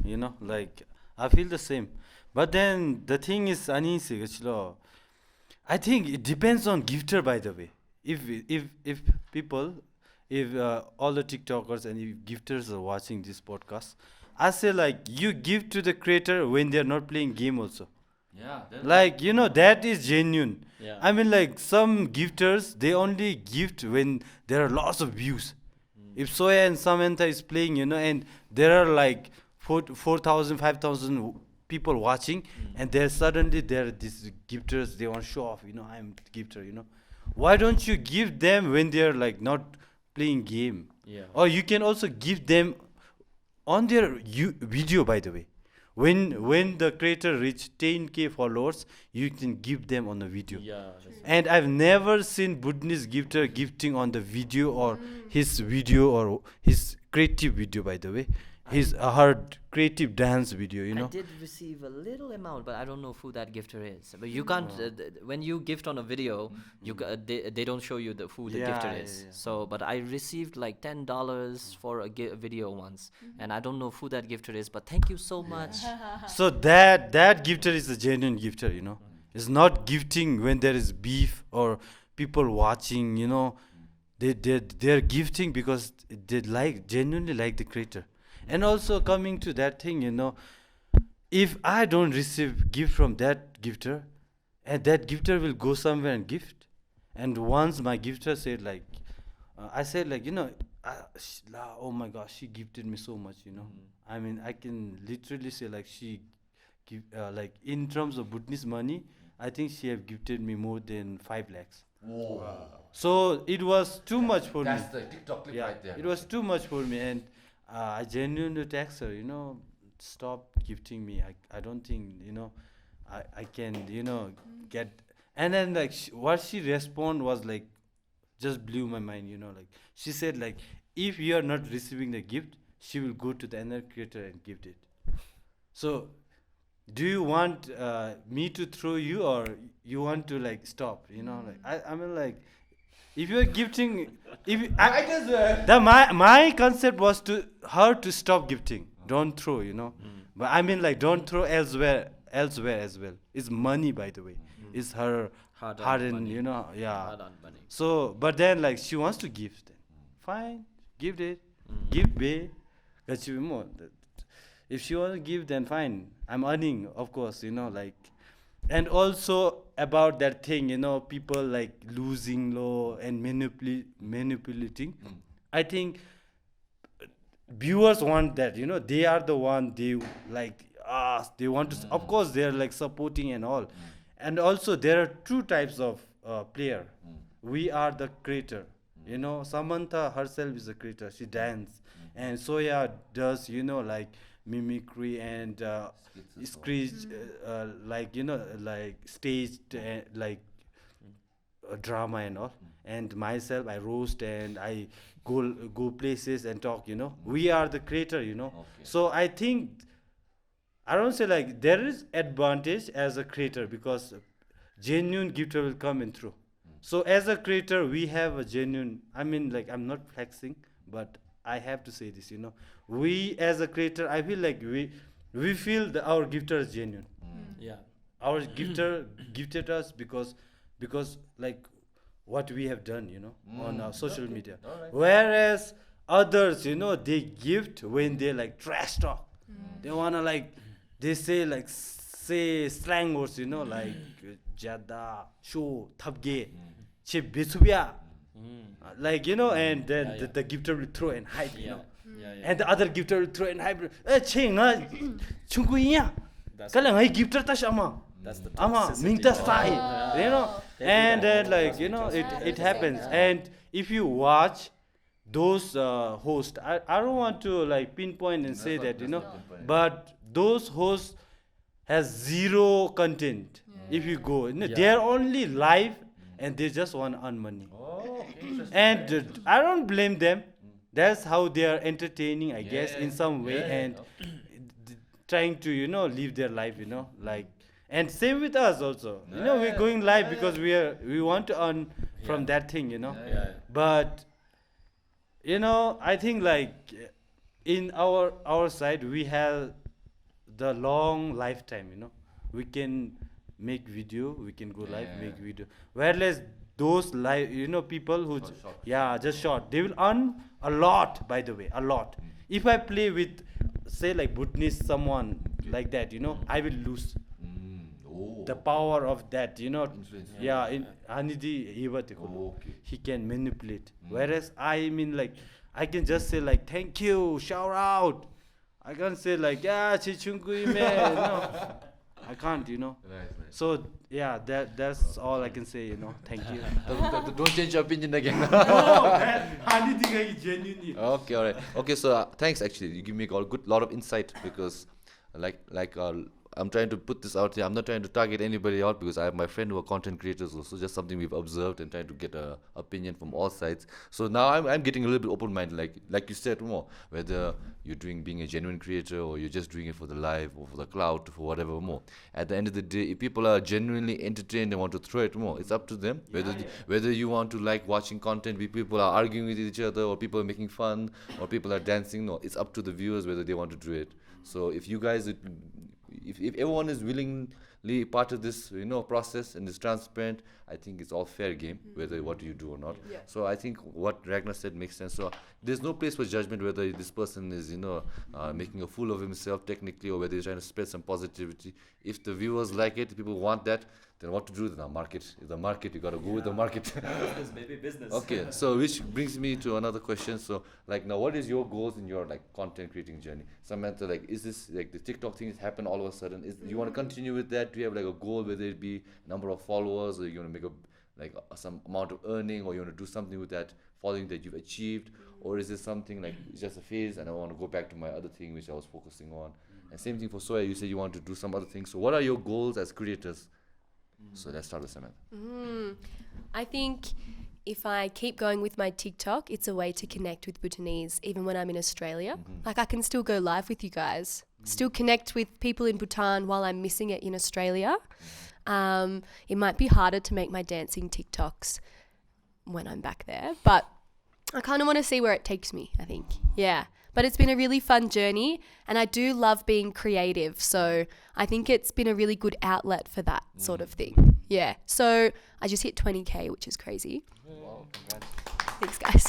you know, like I feel the same. But then the thing is, Ani I think it depends on gifter, by the way. If people, if all the TikTokers and if gifters are watching this podcast, I say like you give to the creator when they're not playing game also. Yeah. Like, you know, that is genuine. Yeah. I mean, like some gifters, they only gift when there are lots of views. If Soya and Samantha is playing, you know, and there are like 4,000, 5,000 people watching, and suddenly there are these gifters, they want to show off, you know, I'm gifter, you know. Why don't you give them when they're like not playing game? Yeah. Or you can also give them on their video, by the way. When the creator reach 10k followers, you can give them on the video. Yeah. And I've never seen Bhutanese gifter gifting on the video or his video or his creative video, by the way. Her creative dance video, you know. I did receive a little amount, but I don't know who that gifter is. But you can't when you gift on a video, they don't show you who the gifter is. Yeah. So, but I received like $10 for a video once, and I don't know who that gifter is. But thank you so much. So that gifter is a genuine gifter, you know. It's not gifting when there is beef or people watching, you know. They're gifting because they genuinely like the creator. And also coming to that thing, you know, if I don't receive gift from that gifter, and that gifter will go somewhere and gift, and once my gifter said like, I said like, you know, oh my gosh, she gifted me so much, you know. I mean, I can literally say like she give like in terms of Bhutanese money, I think she have gifted me more than 5 lakhs. Wow. So it was too much for me. That's the TikTok clip right there. It was too much for me, and I genuinely text her, you know, stop gifting me. I don't think, you know, I can, you know, get. And then like what she respond was like, just blew my mind, you know. Like she said like, if you are not receiving the gift, she will go to the another creator and gift it. So, do you want me to throw you, or you want to like stop? You know, like I mean like. If you are gifting, my concept was to her to stop gifting, don't throw, you know. But I mean like don't throw elsewhere as well. It's money, by the way. It's her hard-earned money. You know, yeah. Hard-earned money. So, but then like she wants to gift, then fine, give it, give bay, If she want to give, then fine. I'm earning, of course, like. And also about that thing, people like losing law and manipulating. I think viewers want that, they are the one, they like they want to, of course they're like supporting and all. And also there are two types of player. We are the creator. Samantha herself is a creator. She dance, and Soya does, like mimicry and screech, like like staged, like drama and all. And myself, I roast and I go places and talk. We are the creator. So I think I don't say like there is advantage as a creator because genuine gifter will come in through. So as a creator, we have a genuine. I mean, like I'm not flexing, but I have to say this. We as a creator, I feel like we feel that our gifter is genuine. Yeah. Our gifter gifted us because like what we have done, on our social media. Alright. Whereas others, they gift when they like trash talk. They wanna like they say slang words, like jada, show, thabge, che besubya. Like and then the gifter will throw and hype, and the other gifter will throw and hype. Ching chunguiya. That's Kala ngai gifter ta shama. That's the Ama toxicity. minta sai, and then like Because it happens. And if you watch those hosts, I don't want to like pinpoint and say that but those hosts has zero content. If you go, they are only live and they just want to earn money. Oh, okay, interesting. And I don't blame them. That's how they are entertaining, I guess, in some way, and trying to live their life, like. And same with us also. We're going live because we want to earn from that thing, Yeah. But I think like in our side we have the long lifetime, we can make video, we can go live, make video. Whereas those live, people who just short, they will earn a lot, by the way, a lot. If I play with say like Bhutanese someone like that, I will lose the power of that, Influence. in Anidi Okay. he can manipulate. Whereas I mean like I can just say like thank you, shout out. I can't say like chichungui man. No, I can't. Nice. So that's all I can say. Thank you. Don't change your opinion again. Anidi genuinely. Okay, alright. Okay, so thanks actually. You give me a good lot of insight because I'm trying to put this out here. I'm not trying to target anybody out because I have my friend who are content creators also. Just something we've observed and trying to get a opinion from all sides. So now I'm getting a little bit open-minded, like you said more. Whether you're being a genuine creator or you're just doing it for the live or for the clout or for whatever more. At the end of the day, if people are genuinely entertained and want to throw it more, it's up to them. Whether you want to like watching content where people are arguing with each other or people are making fun or people are dancing, no, it's up to the viewers whether they want to do it. So if you guys if everyone is willingly part of this process and is transparent, I think it's all fair game whether what you do or not. So I think what Ragnar said makes sense. So there's no place for judgment whether this person is making a fool of himself technically or whether he's trying to spread some positivity. If the viewers like it, people want that, then what to do? The market. If the market, you gotta go with the market. Business, baby, business. Okay, so which brings me to another question. So, like, now, what is your goals in your like content creating journey? Samantha, like, is this like the TikTok thing has happened all of a sudden? You want to continue with that? Do you have like a goal, whether it be number of followers, or you want to make some amount of earning, or you want to do something with that following that you've achieved, or is this something like it's just a phase and I want to go back to my other thing which I was focusing on? And same thing for Soya. You said you want to do some other things. So, what are your goals as creators? So let's start with Samantha. I think if I keep going with my TikTok, it's a way to connect with Bhutanese even when I'm in Australia. Like I can still go live with you guys, still connect with people in Bhutan while I'm missing it in Australia. It might be harder to make my dancing TikToks when I'm back there, but I kind of want to see where it takes me, I think. Yeah. But it's been a really fun journey and I do love being creative. So I think it's been a really good outlet for that sort of thing. Yeah. So I just hit 20K, which is crazy. Wow, congrats. Thanks, guys.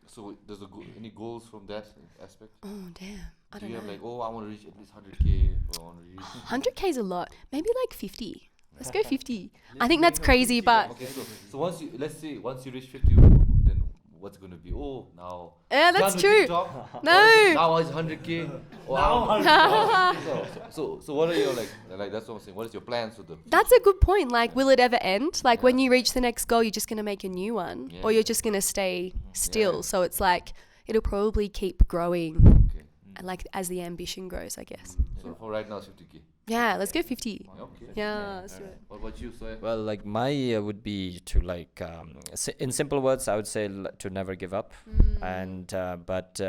So there's any goals from that aspect? Oh, damn. I Do don't you have know. like, oh, I want to reach at least 100K, or I want to reach? 100K is a lot. Maybe like 50. Let's go 50. I think that's crazy, but Okay, so once you, let's say once you reach 50, then what's gonna be? Oh, now. yeah, that's done with true. TikTok, No. Now it's 100K. Or so what are your like that's what I'm saying. What is your plans for the? That's a good point. Like, will it ever end? Like, when you reach the next goal, you're just going to make a new one, Yeah. or you're just going to stay still. Yeah. So it's like, it'll probably keep growing, Okay. like, as the ambition grows, I guess. So for right now, it's 50K. Yeah, let's go 50. Okay. Yeah, let's do it. What about you, Soya? Well, like my would be to like in simple words, I would say to never give up, and but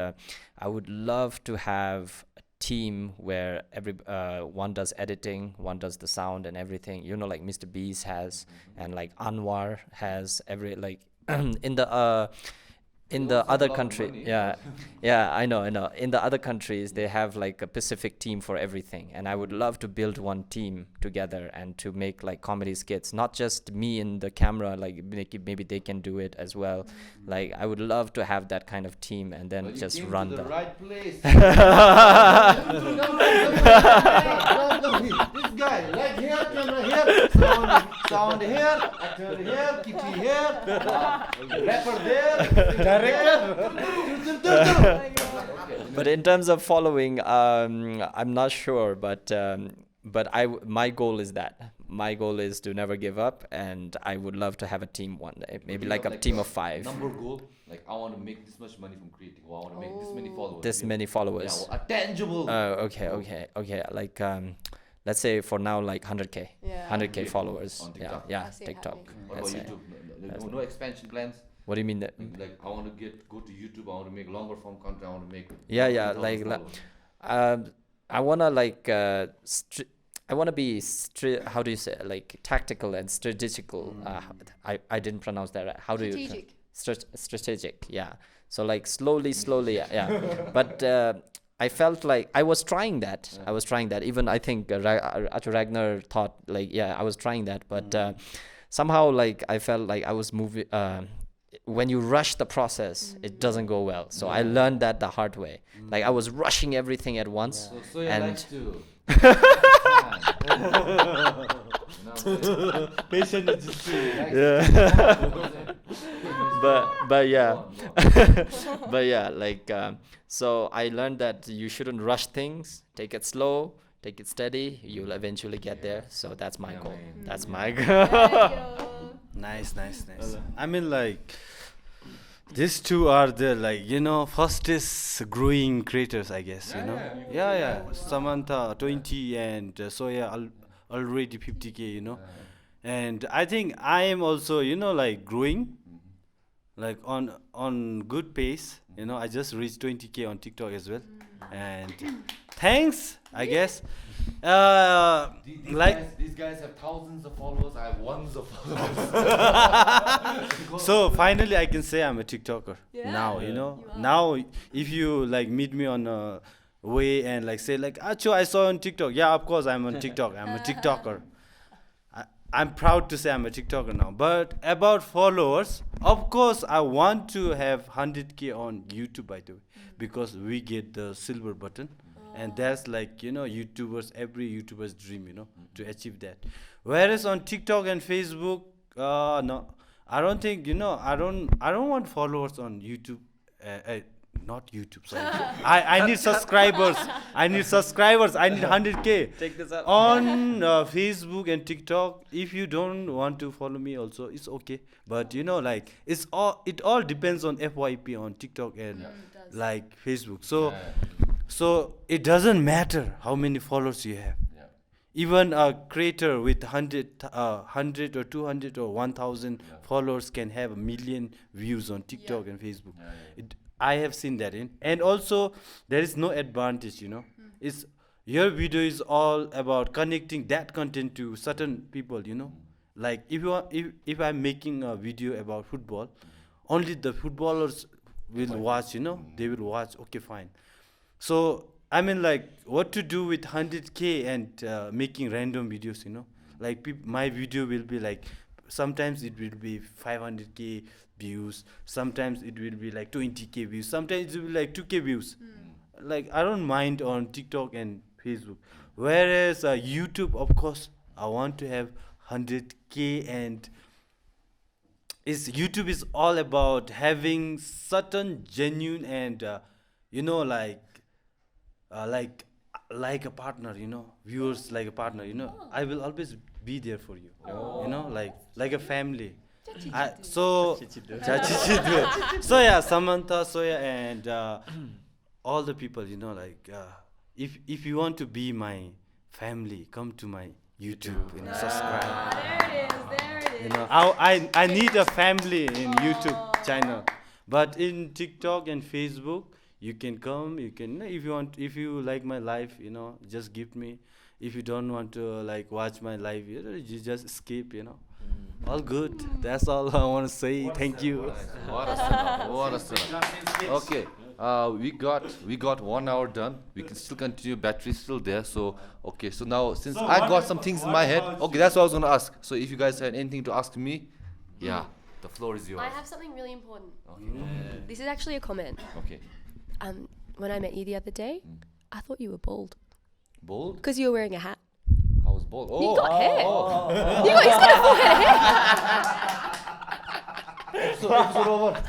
I would love to have a team where every one does editing, one does the sound and everything. You know, like Mr. Beast has, and like Anwar has every like in the also have other a lot of country, money. yeah, I know. In the other countries, they have like a specific team for everything, and I would love to build one team together and to make like comedy skits, not just me in the camera. Like maybe they can do it as well. Like I would love to have that kind of team, and then Well, you just came run to the the. right place. This guy, right here, camera here, sound here, actor here, kitty here, rapper there, director. But in terms of following, I'm not sure, but my goal is that. My goal is to never give up, and I would love to have a team one day, maybe You like have, a team of 5. Number goal, like I want to make this much money from creating, or I want to make this many followers. This Yeah. many followers. Yeah, well, a tangible. Okay. Like let's say for now, like 100K, Yeah. 100K followers. On Yeah, TikTok. yeah, I see it TikTok. happening. What about That's it. YouTube? No expansion plans. What do you mean that? Like I want to go to YouTube. I want to make longer form content. I want to make. Yeah, 100,000 like followers. I wanna like I wanna be how do you say it? Like tactical and strategical. I didn't pronounce that right. How do you? Strategic. Strategic. Yeah. So like slowly, yeah. But I felt like I was trying that. I was trying that. Even I think Ragnar thought like, yeah, I was trying that. But somehow like I felt like I was moving. When you rush the process, it doesn't go well. So I learned that the hard way. Like I was rushing everything at once. So Soya and likes to. Patient is but yeah but yeah like so I learned that you shouldn't rush things. Take it slow, take it steady, you'll eventually get there. So that's my goal. That's my goal. Nice. I mean, like, these two are the, like, fastest growing creators, I guess, Yeah. Samantha, 20, and Soya already 50K, And I think I am also, like, growing, like, on good pace. I just reached 20K on TikTok as well. And thanks, I guess. These guys have thousands of followers. I have ones of followers. So finally I can say I'm a TikToker now, You are. Now if you like meet me on a way and like say like, Acho, I saw you on TikTok. Yeah, of course I'm on TikTok. I'm a TikToker. I'm proud to say I'm a TikToker now. But about followers, of course I want to have 100K on YouTube, by the way, because we get the silver button. And that's like, every YouTuber's dream, to achieve that. Whereas on TikTok and Facebook, no, I don't think, I don't want followers on YouTube. Not YouTube, sorry. I need subscribers. I need 100K. Take this up. On Facebook and TikTok, if you don't want to follow me also, it's okay. But like it all depends on FYP on TikTok and like Facebook. So it doesn't matter how many followers you have. Yeah. Even a creator with 100 or 200 or 1,000 followers can have 1 million views on TikTok and Facebook. I have seen that and also there is no advantage, It's your video is all about connecting that content to certain people, Like if I'm making a video about football, only the footballers will watch, They will watch. Okay, fine. So I mean, like, what to do with 100K and making random videos, Like my video will be like, sometimes it will be 500K views, sometimes it will be like 20K views, sometimes it will be like 2K views. I don't mind on TikTok and Facebook. Whereas YouTube, of course, I want to have 100K, and YouTube is all about having certain genuine and like a partner, viewers like a partner, I will always be there for you, like a family. So yeah, Samantha, Soya, and all the people, if you want to be my family, come to my YouTube, subscribe. There it is. I need a family in YouTube channel, but in TikTok and Facebook, you can come. You can, if you like my life, just gift me. If you don't want to watch my life, you just skip. All good. That's all I want to say. Thank you. What a setup. What a setup. Okay. We got 1 hour done. We can still continue. Battery's still there. So okay. So now since I got some things in my head. Okay, that's what I was gonna ask. So if you guys had anything to ask me, yeah, the floor is yours. I have something really important. Okay. This is actually a comment. Okay. When I met you the other day, I thought you were bald Bold? because you were wearing a hat. I was bold. You Oh. got hair. Oh. He's got a full head of hair. So episode over.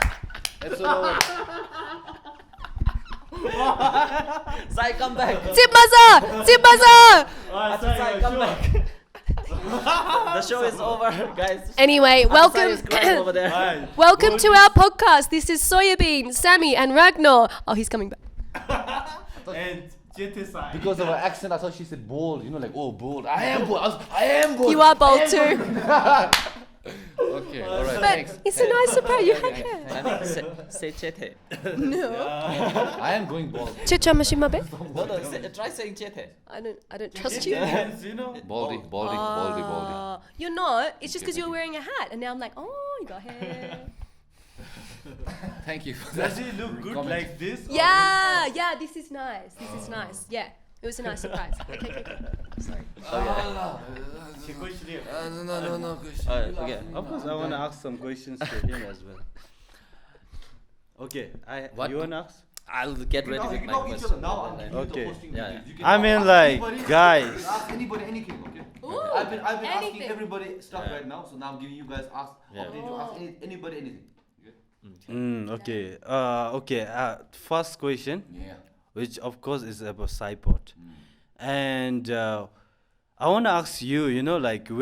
Episode over. Sai, come back. Zip Maza! Sai, come back. The show is over, guys. Anyway, Sai welcome. is crying over there. Welcome to our podcast. This is Soya, Sammy, and Ragnar. Oh, he's coming back. And Because of her accent, I thought she said bold. Bold. I am bold. I am bold. You are bold too. Okay. All right. But Thanks. it's a nice surprise. You had hair. I mean, say chete. No. I am going bald. Chicha mashimabe? No, try saying chete. I don't trust you. Baldy. You're not. It's just because you were wearing a hat, and now I'm like, oh, you got hair. Thank you. does he look good Comment. like this? Yeah. This is nice. Yeah, it was a nice surprise. Okay. Sorry. No. Okay. Of course, I want to ask some questions to him as well. Okay, What? you want to ask? I'll get ready with my question. Okay. Yeah. I mean, guys. Ask anybody anything, okay? Ooh, I've been asking anything. everybody stuff Yeah. right now, so now I'm giving you guys opportunity to ask anybody anything. Okay? Okay. First question, Yeah. which of course is about PSY-POD, and I want to ask you.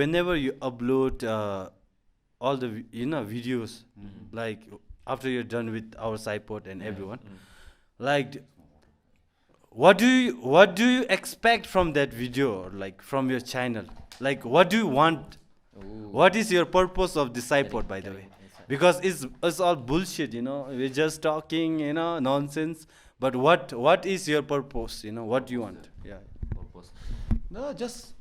Whenever you upload all the videos, after you're done with our PSY-POD and everyone, what do you expect from that video, from your channel? What do you want? What is your purpose of the PSY-POD, by the way? Because it's all bullshit, we're just talking, nonsense. But what is your purpose? What do you want? Yeah. Purpose. No, just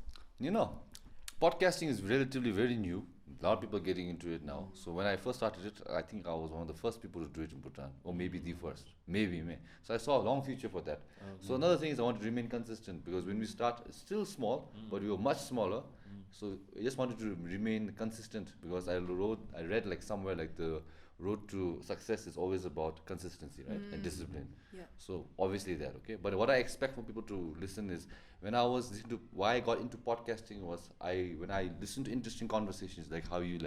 podcasting is relatively very new. A lot of people are getting into it now. So when I first started it, I think I was one of the first people to do it in Bhutan, or maybe the first, maybe. So I saw a long future for that. So another thing is I want to remain consistent, because when we start, it's still small, but we were much smaller. So I just wanted to remain consistent, because I read somewhere the road to success is always about consistency, right? And discipline. Yeah. So obviously that, okay? But what I expect from people to listen is, when I was listening to, why I got into podcasting was, when I listened to interesting conversations, like how you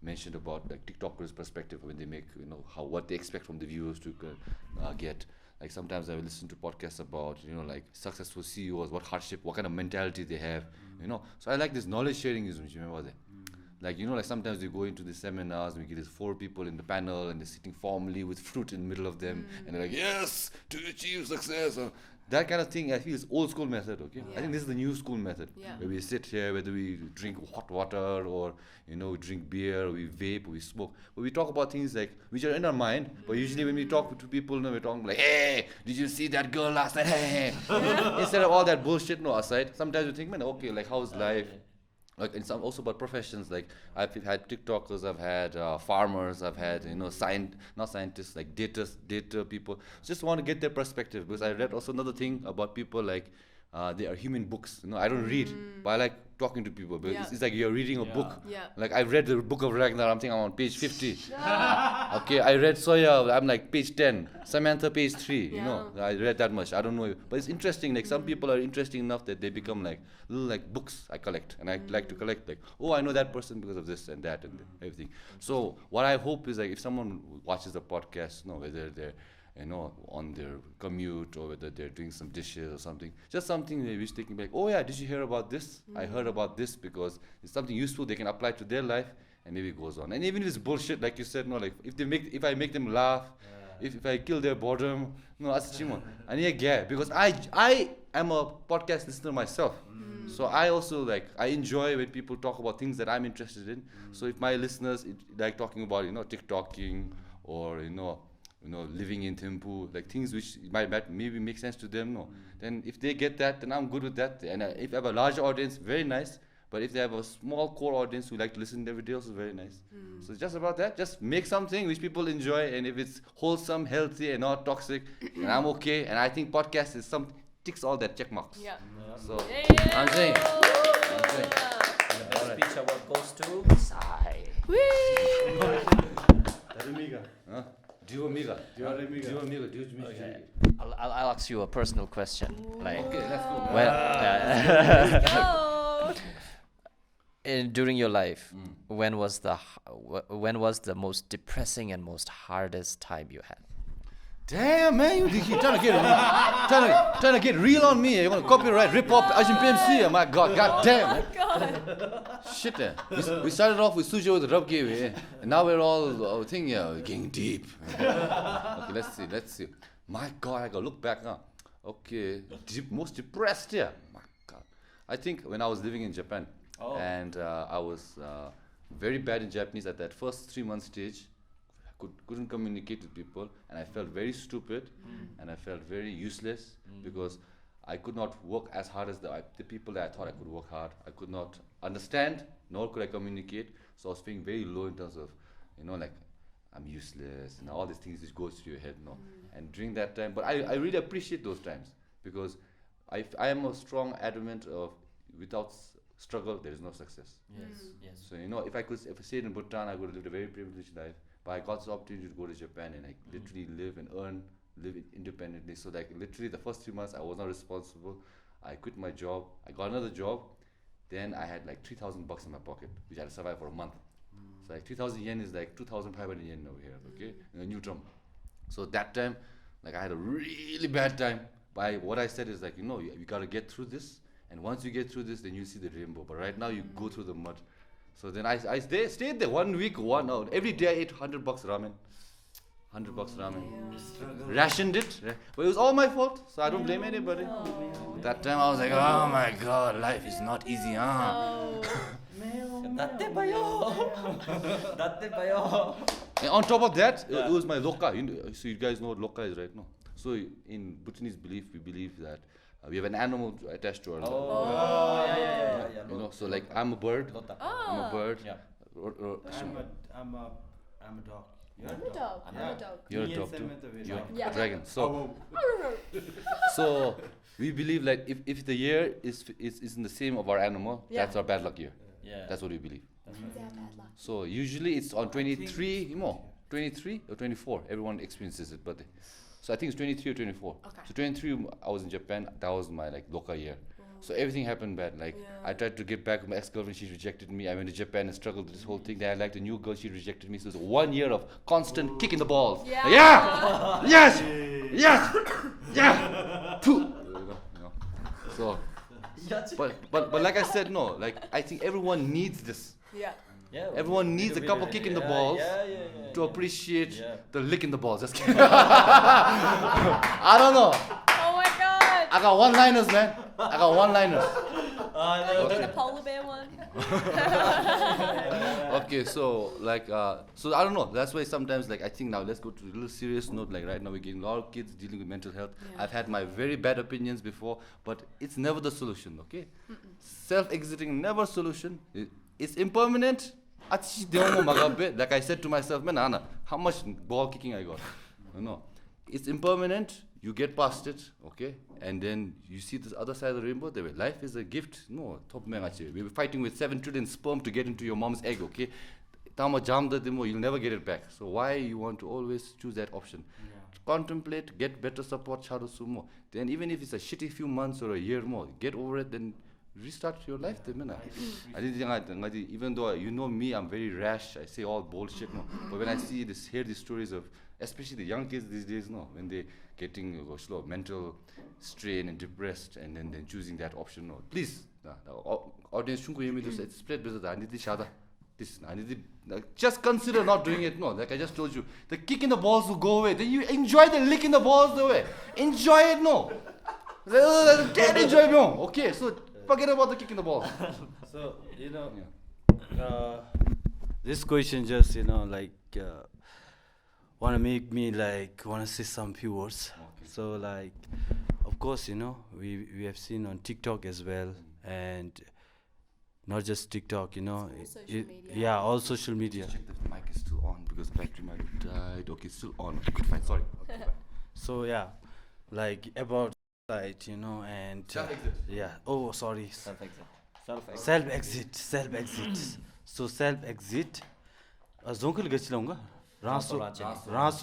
mentioned about TikTokers' perspective when they make, what they expect from the viewers to get. Sometimes I will listen to podcasts about, successful CEOs, what hardship, what kind of mentality they have, So I like this knowledge sharing is, you remember that? Sometimes we go into the seminars and we get these 4 people in the panel and they're sitting formally with fruit in the middle of them and they're like, yes, to achieve success. That kind of thing, I feel is old school method, okay? I think this is the new school method. Yeah. Where we sit here, whether we drink hot water or, we drink beer, or we vape, or we smoke. But we talk about things which are in our mind, but usually when we talk to people, we're talking hey, did you see that girl last night? Hey. Instead of all that bullshit aside, sometimes we think, okay, how's life? It's also about professions. I've had TikTokers, I've had farmers, I've had not scientists, data people. Just want to get their perspective, because I read also another thing about people they are human books. I don't read, but I like talking to people. But Yeah. it's like you're reading a book. Yeah. Like I read the book of Ragnar. I'm thinking I'm on page 50. Okay, I read Soya. I'm like page 10. Samantha page 3. I read that much. I don't know, but it's interesting. Like some people are interesting enough that they become like little like books I collect, and I like to collect like, oh, I know that person because of this and that and everything. So what I hope is like if someone watches the podcast, whether they're on their commute or whether they're doing some dishes or something, just something they wish they can be like, oh yeah, did you hear about this? I heard about this because it's something useful they can apply to their life, and maybe it goes on. And even if it's bullshit, like you said, like if I make them laugh, if I kill their boredom, that's chimo. I need a gap because I am a podcast listener myself. So I also I enjoy when people talk about things that I'm interested in. So if my listeners like talking about TikToking or living in Thimphu, like things which might maybe make sense to them, then if they get that, then I'm good with that. And if I have a larger audience, very nice. But if they have a small core audience who like to listen every day, also very nice. So it's just about that. Just make something which people enjoy, and if it's wholesome, healthy, and not toxic, then I'm okay. And I think podcast is ticks all that check marks. Yeah. So I'm saying. The best speech award goes to Sai. Duo amiga. Okay. I'll ask you a personal question. Okay, let's go. Well, Go. during your life, when was the most depressing and most hardest time you had? Damn, man, you keep trying to get real on me. You want to copyright, rip off Ajin PMC? Oh my God, God damn. Shit, man. We started off with Sujo with Rub Give, and now we're all getting deep. Okay, let's see. My God, I gotta look back now. Okay, most depressed, yeah. My God. I think when I was living in Japan, and I was very bad in Japanese at that first 3-month stage. Couldn't communicate with people, and I felt very stupid, and I felt very useless because I could not work as hard as the people that I thought I could work hard. I could not understand, nor could I communicate. So I was feeling very low in terms of, like I'm useless and all these things which goes through your head, And during that time, but I really appreciate those times because I am a strong adamant of without struggle there is no success. Yes. So if I stayed in Bhutan, I would have lived a very privileged life. But I got the opportunity to go to Japan and literally live independently. So literally the first 3 months I was not responsible. I quit my job. I got another job. Then I had 3,000 bucks in my pocket, which I had to survive for a month. So 3,000 yen is 2,500 yen over here, okay, in a new term. So that time, I had a really bad time. But what I said is you gotta get through this, and once you get through this, then you see the rainbow. But right now you go through the mud. So then I stayed there 1 week, every day I ate 100 bucks ramen. 100 bucks ramen. Rationed it. But it was all my fault, so I don't blame anybody. That time I was like, oh my God, life is not easy, Datte bayo. And on top of that, it was my loka. So you guys know what loka is, right? No. So in Bhutanese belief, we believe that we have an animal attached to our life. Yeah. So I'm a bird. I'm a bird. Yeah. I'm a dog. I'm a dog. You're a Me and dog too. Samantha were You're like- a dragon. So we believe if the year is in the same of our animal, that's our bad luck year. Yeah. That's what we believe. Yeah, bad luck. So usually it's on 23 or 24. Everyone experiences it, but so I think it's 23 or 24. Okay. So 23, I was in Japan. That was my loka year. So everything happened bad. I tried to get back with my ex-girlfriend. She rejected me. I went to Japan and struggled with this whole thing. Then I liked a new girl. She rejected me. So it was 1 year of constant kicking the balls. Yeah. Yes. Phew. So, but like I said, no. I think everyone needs this. Yeah. Yeah. Everyone needs a couple kick in the balls to appreciate the lick in the balls. Just kidding. I don't know. Oh my God. I got one-liners, man. I got one-liners. The polar bear one. Okay, so so I don't know. That's why sometimes I think now let's go to a little serious note. Right now we're getting a lot of kids dealing with mental health. Yeah. I've had my very bad opinions before, but it's never the solution. Okay, self-exiting never solution. It's impermanent. Like I said to myself, man, Anna, how much ball kicking I got? It's impermanent. You get past it. okay, and then you see this other side of the rainbow. The way life is a gift. No, top man actually. We were fighting with 7 trillion sperm to get into your mom's egg, okay. Tama jam the demo, you'll never get it back. So why you want to always choose that option? Contemplate, get better support, chado sumo. Then even if it's a shitty few months or a year more, get over it, then restart your life. Even though you know me, I'm very rash. I say all bullshit, no. But when I hear these stories of, especially the young kids these days, no, when they getting slow mental strain and depressed, and then choosing that option, no. Please, audience, spread better. Just consider not doing it. No, like I just told you, the kick in the balls will go away. Then you enjoy the lick in the balls away. Enjoy it, no. Can't enjoy it, no. Okay, so forget about the kick in the balls. So this question just wanna make me wanna say some few words. Okay. So of course we have seen on TikTok as well, and not just TikTok, social media. Yeah, all social media. Check that the mic is still on because the battery might have died. Okay, it's still on. Okay, good, fine. Sorry. Okay, fine. So yeah, about site, and yeah. Oh, sorry. Self-exit. So self-exit. Zonkul gachilonga. Rasu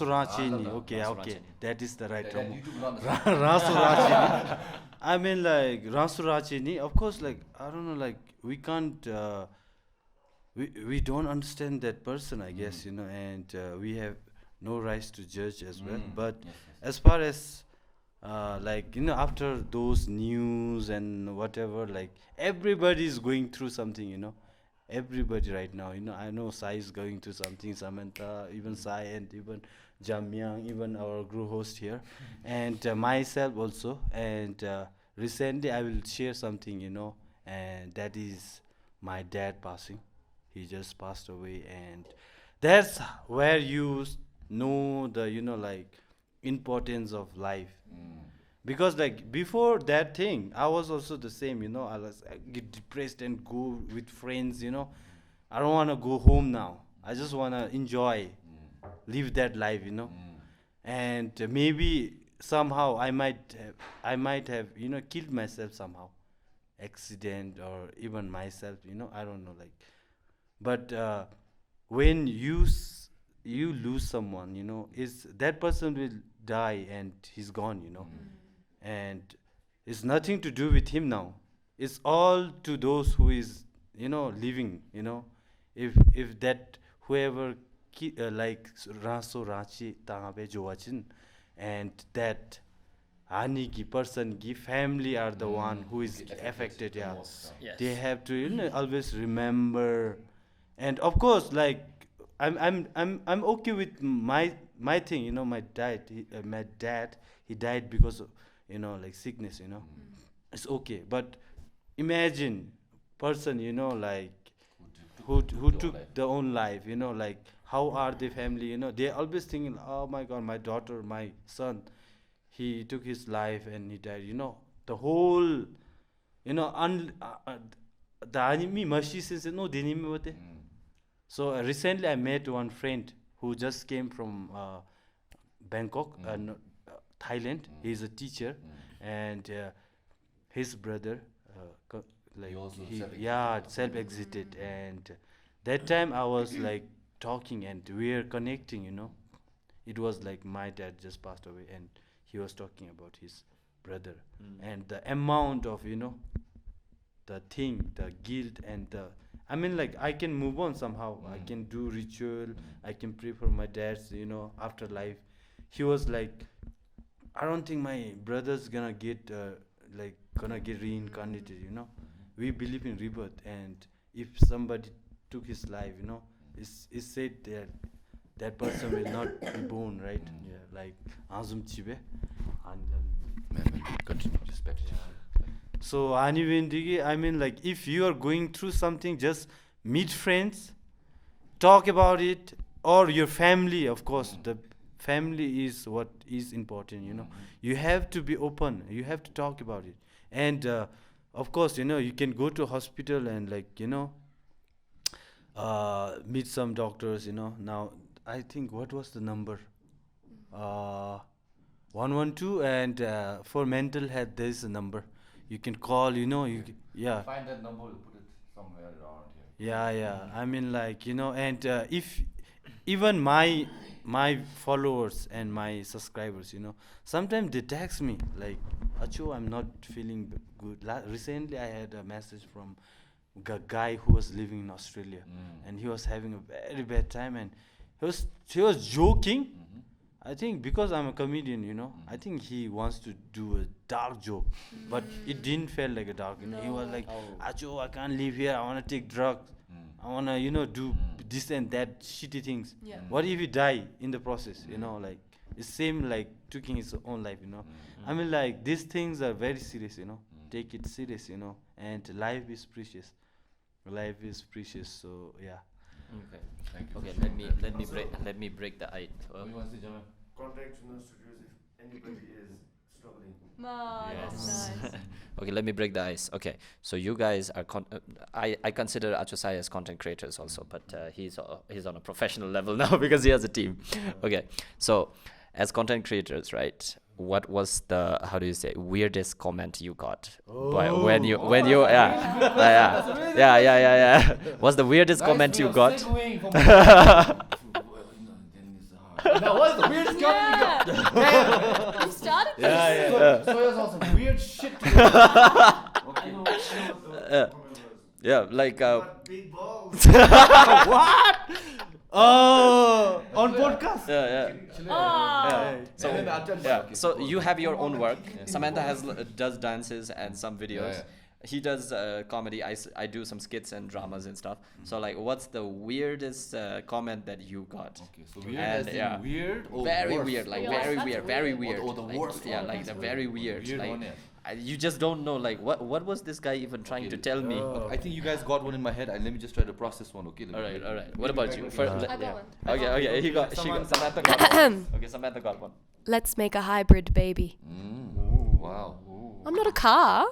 Rachini. Okay. That is the right term. Rasu Rachini. I mean, Rasu Rachini. Of course, I don't know, we can't. We don't understand that person, I guess, and we have no rights to judge as well. But as far as after those news and whatever, everybody is going through something, everybody right now, I know Sai is going through something, Samantha, even Sai, and even Jamyang, even our group host here, and myself also. And recently I will share something, and that is my dad passing. He just passed away, and that's where you know the importance of life. Because before that thing, I was also the same, I was get depressed and go with friends, I don't want to go home now. I just want to enjoy, live that life, and maybe somehow I might have killed myself somehow, accident, or even myself, I don't know, but when you lose someone, is that person will die and he's gone, and it's nothing to do with him now. It's all to those who is living, if that whoever Raso Rachi Tangabe Joachin, and that Ani ki person ki family are the one who is affected. Yeah, Yes. they have to always remember. And of course, I'm okay with my thing. My dad, he died because of sickness. It's okay. But imagine person, who took their own life. How are the family? They always thinking, oh my God, my daughter, my son, he took his life and he died. The whole, the anime mercy says no, they. So recently I met one friend who just came from Bangkok, Thailand. He's a teacher, and his brother, self-exited. And that time I was talking, and we are connecting. It was my dad just passed away, and he was talking about his brother, and the amount of the thing, the guilt, and the I can move on somehow. I can do ritual. I can pray for my dad's, afterlife. He was I don't think my brother's gonna get reincarnated. We believe in rebirth, and if somebody took his life, it's said that person will not be born, right? Azum Chibe. Continue, respect. So if you are going through something, just meet friends, talk about it, or your family. Of course, the family is what is important. You have to be open. You have to talk about it, and of course, you can go to hospital and meet some doctors. Now I think what was the number? 112, and for mental health, there is a number. You can call, yeah. Find that number, we'll put it somewhere around here. Yeah. I mean, like, and if even my followers and my subscribers, sometimes they text me like, Acho, I'm not feeling good. Recently, I had a message from a guy who was living in Australia, and he was having a very bad time, and he was joking. I think because I'm a comedian, I think he wants to do a dark joke, but it didn't feel like a dark. He was like, Acho, I can't live here. I want to take drugs. I want to, do this and that shitty things. Yeah. What if he die in the process? Like it's same like taking his own life. I mean, like these things are very serious. Take it serious. And life is precious. Life is precious. So yeah. Okay. Thank you. Okay. Let me break the ice. What do you want to say, Jamal? Contact Jonas Studios if anybody is struggling. Oh, that's nice. Okay, let me break the ice. Okay, so you guys are I consider Achosai as content creators also, but he's on a professional level now because he has a team. Okay, so as content creators, right? What was the, how do you say, weirdest comment you got when you yeah. What's the weirdest comment you got? Now, what's the weirdest comment you got? You started this. Soya's on some weird shit. Yeah, like Big balls. Oh, on podcast. So you have your own work. Samantha does dances and some videos. Yeah. He does comedy. I do some skits and dramas and stuff. So like, what's the weirdest comment that you got? Okay, so weird as in weird or very worse? weird, like Yeah, very that's weird, weird. very weird. Or the like, worst yeah, one. like the very weird. Weird Like, one, yeah. you just don't know, like what was this guy even trying to tell me? I think you guys got one in my head. Let me just try to process one, okay? All right. What about you? I got one. Okay. Samantha got one. Okay, Samantha got one. Let's make a hybrid baby. Wow. I'm not a car.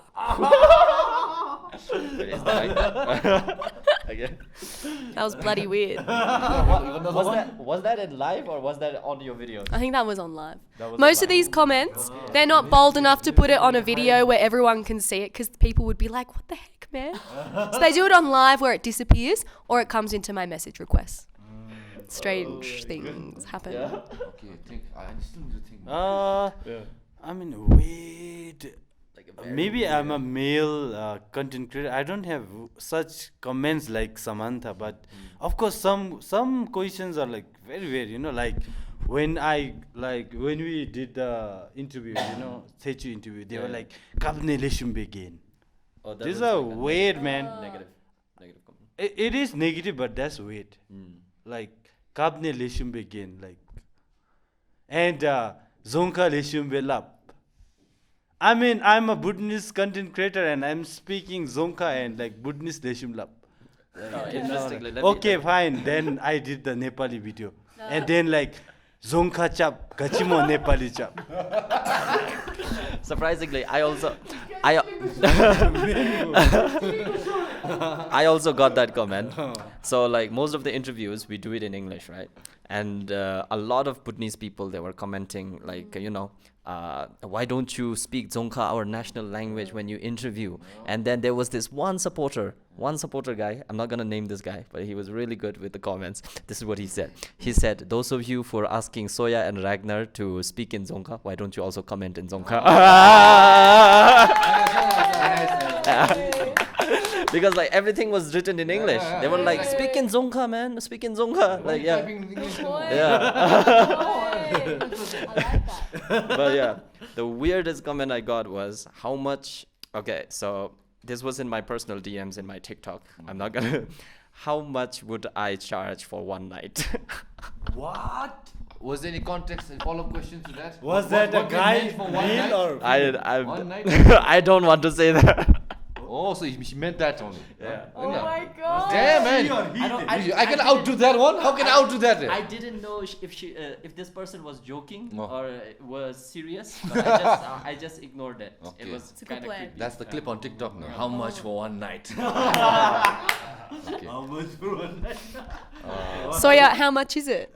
Wait, is that like that? Okay. That was bloody weird. Was that in live or was that on your video? I think that was on live. That was Most on of these comments, they're not bold enough to put it on a video where everyone can see it because people would be like, what the heck, man? So they do it on live where it disappears or it comes into my message requests. Strange things happen. Okay, I still need to think. I mean, wait. Like a very Maybe I'm a male content creator. I don't have such comments like Samantha, but of course some questions are like very weird. Like when we did the interview, Sechu interview, they were like, "Kapne leshum begin." Oh, that These was are like a weird, man. negative comment. It is negative, but that's weird. Like Kapne leshum begin, like, and Zonka leshum belap. I mean, I'm a Bhutanese content creator and I'm speaking Zonka and like Bhutanese leshum lap. Interesting. Okay, fine. Then I did the Nepali video. And then like Zonka chap, Gachimo Nepali chap. Surprisingly, I also got that comment. So like most of the interviews we do it in English, right? And a lot of Bhutanese people, they were commenting like, why don't you speak Dzongkha, our national language, when you interview? And then there was this one supporter guy, I'm not going to name this guy, but he was really good with the comments. This is what he said. He said, those of you who are asking Soya and Ragnar to speak in Dzongkha, why don't you also comment in Dzongkha? Because like everything was written in English. They were like, speak in Dzongkha, man, speak in Dzongkha. Like, yeah. I like that. But yeah, the weirdest comment I got was how much. Okay, so this was in my personal DMs in my TikTok. I'm not gonna. How much would I charge for one night? What? Was there any context and follow-up question to that? Was that a guy, for one male night? or? One night? I don't want to say that. Oh, so she meant that only. Yeah. Oh my god. Damn, man. I can outdo that one. How can I outdo that? I didn't know if this person was joking No. or was serious, but I just ignored it. Okay. It was It's a good kind of plan. creepy. That's the clip on TikTok now. How much for one night? Okay. How much for one night? Soya, how much is it?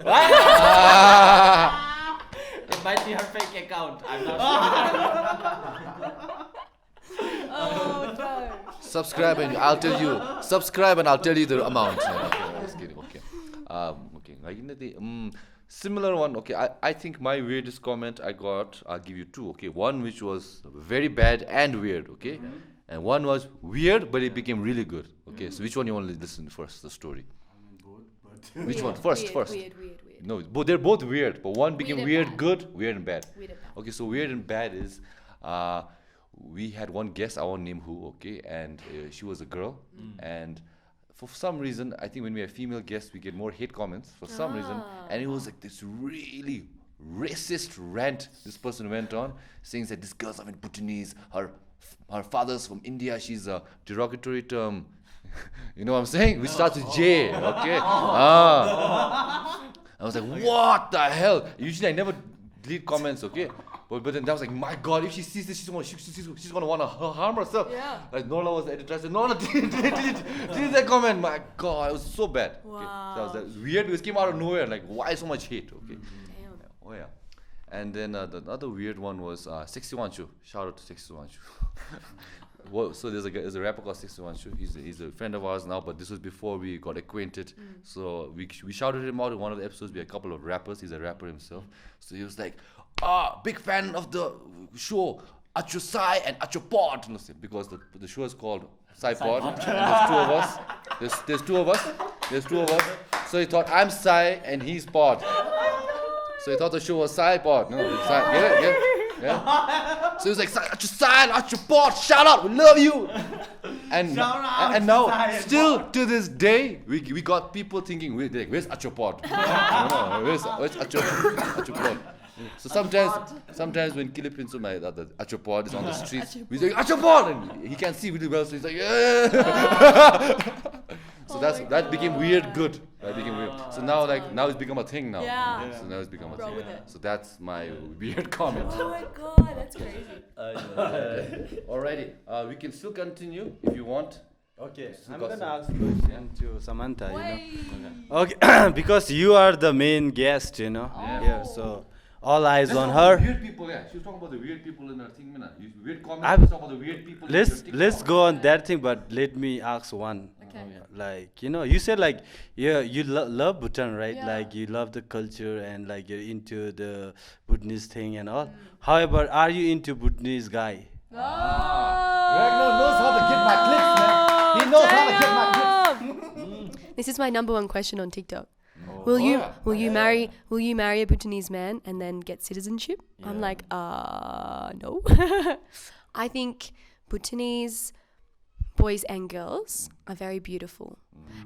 It might be her fake account. I'm not Oh no. Subscribe and I'll tell you. Subscribe and I'll tell you the amount. Yeah, okay, I was kidding. Okay. Okay. Similar one. Okay. I think my weirdest comment I got. I'll give you two. Okay. One which was very bad and weird. Okay. And one was weird, but it became really good. Okay. So which one you want to listen first? The story. Which one? First. Weird. No, but they're both weird. But one became and weird, bad. good, weird and bad. Weird and bad. Okay, so weird and bad is, we had one guest, I won't name who, okay, and she was a girl, and for some reason, I think when we have female guests, we get more hate comments for some reason, and it was like this really racist rant this person went on, saying that this girl's in Bhutanese, her father's from India, she's a derogatory term. You know what I'm saying? Which starts with J, okay? I was like, what the hell? Usually I never delete comments, okay? But then I was like, my God, if she sees this, she's gonna wanna harm herself. Yeah. Like Nola was the editor. I said, no, delete that comment. My God, it was so bad. Okay? Wow. That was weird because it came out of nowhere. Like, why so much hate? Okay. Damn. Oh yeah. And then the other weird one was 61 Shu. Shout out to 61 Shu. Well, so there's a rapper called 61 Shu. He's a friend of ours now, but this was before we got acquainted. So we shouted him out in one of the episodes. We had a couple of rappers. He's a rapper himself. So he was like, big fan of the show At Your Sai and At Your Pod. Because the show is called Sai Pod. And there's two of us. There's two of us. There's two of us. So he thought I'm Sai and he's Pod. So he thought the show was Sai Pod. No, Sai. Get it? Yeah. So he was like, at your side, at your pod, shout out, we love you. And now, still to this day, we got people thinking, where's at your pod? Where's at your pod? So sometimes when Kilipinso, my at your pod is on the streets, we say at your pod, and he can't see really well, so he's like, yeah. So that became weird good. That became weird. So now it's become a thing now. Yeah. So now it's become a Roll thing. with it. So that's my weird comment. Oh my God, that's crazy. Alrighty, we can still continue if you want. Okay, Still I'm got gonna some- ask a question to Samantha, you know. Wait. Okay, because you are the main guest, you know. Yeah, so all eyes on her. Weird people, yeah. She was talking about the weird people in her thing, man. Weird comments. I've- Talk about the weird people. in your Let's TikTok. go on that thing, but let me ask one. Okay. Like, you know, you said like, yeah, you love Bhutan, right? Yeah. Like you love the culture and like you're into the Bhutanese thing and all. However, are you into Bhutanese guy? Ragnar knows how to get my clicks, man. He knows how to get my clicks. This is my number one question on TikTok. Will you marry a Bhutanese man and then get citizenship? I'm like, no. I think Bhutanese boys and girls are very beautiful.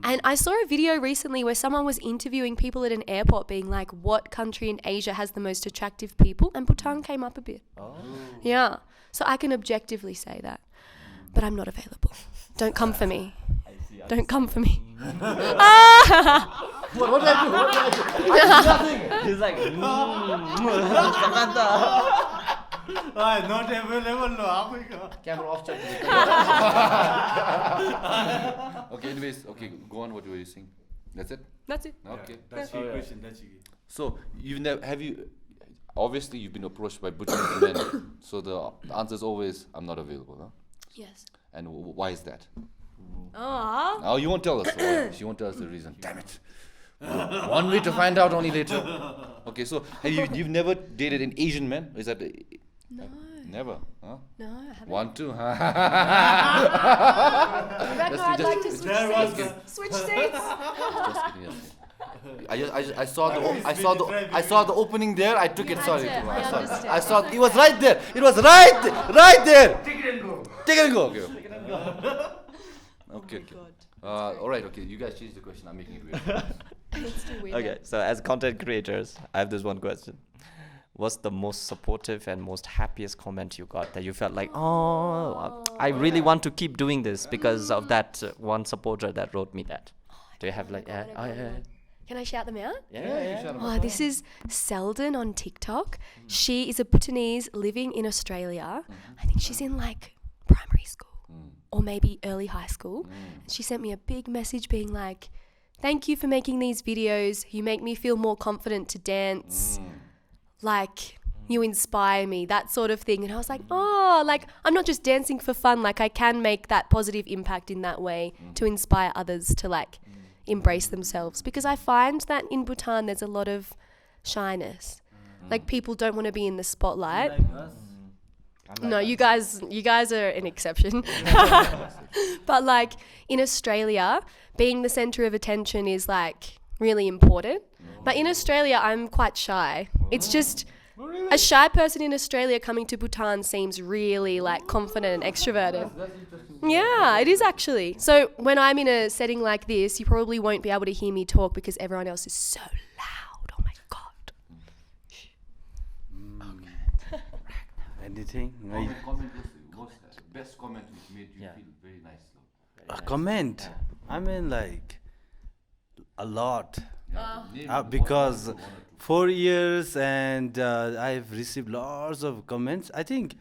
And I saw a video recently where someone was interviewing people at an airport being like, what country in Asia has the most attractive people? And Bhutan came up a bit. Yeah. So I can objectively say that. But I'm not available. Don't come for me. Don't come for me. What did I do? I did nothing. He's like, Samantha. Not available, no. Camera off, check. Okay, anyways, okay, go on. What were you saying? That's it? That's it. Okay. That's your question. So obviously you've been approached by Bhutanese men. So the answer is always, I'm not available, huh? Yes. And why is that? Aww. Oh, you won't tell us. She won't tell us the reason. Damn it. One way to find out, only later. Okay, so you've never dated an Asian man? Is that No. never? Huh? No, I haven't. Want to? Ragnar, I'd like to switch seats. Just kidding. Yes. I saw the opening there. I took it. Sorry. I understand. I saw it was right there. It was right there. Take it and go. Okay. Okay. All right. Okay. You guys change the question. I'm making it weird. It's too weird. Okay, so as content creators, I have this one question. What's the most supportive and most happiest comment you got that you felt like, I really want to keep doing this because of that one supporter that wrote me that? Do you have like, Can I shout them out? yeah. Oh, this is Selden on TikTok. She is a Bhutanese living in Australia. I think she's in like primary school or maybe early high school. And she sent me a big message being like, thank you for making these videos. You make me feel more confident to dance. like, you inspire me, that sort of thing. And I was like, oh, like, I'm not just dancing for fun. Like, I can make that positive impact in that way to inspire others to, like, embrace themselves. Because I find that in Bhutan, there's a lot of shyness. Like, people don't want to be in the spotlight. No, you guys are an exception. But, like, in Australia, being the center of attention is, like, really important. But in Australia, I'm quite shy. It's just... A shy person in Australia coming to Bhutan seems really like confident and extroverted. Yeah, it is actually. So when I'm in a setting like this, you probably won't be able to hear me talk because everyone else is so loud. Oh my God. Anything? Comment was best comment which made you feel very nice. A comment? I mean, like, a lot. Name Because one or two. 4 years and I've received lots of comments. I think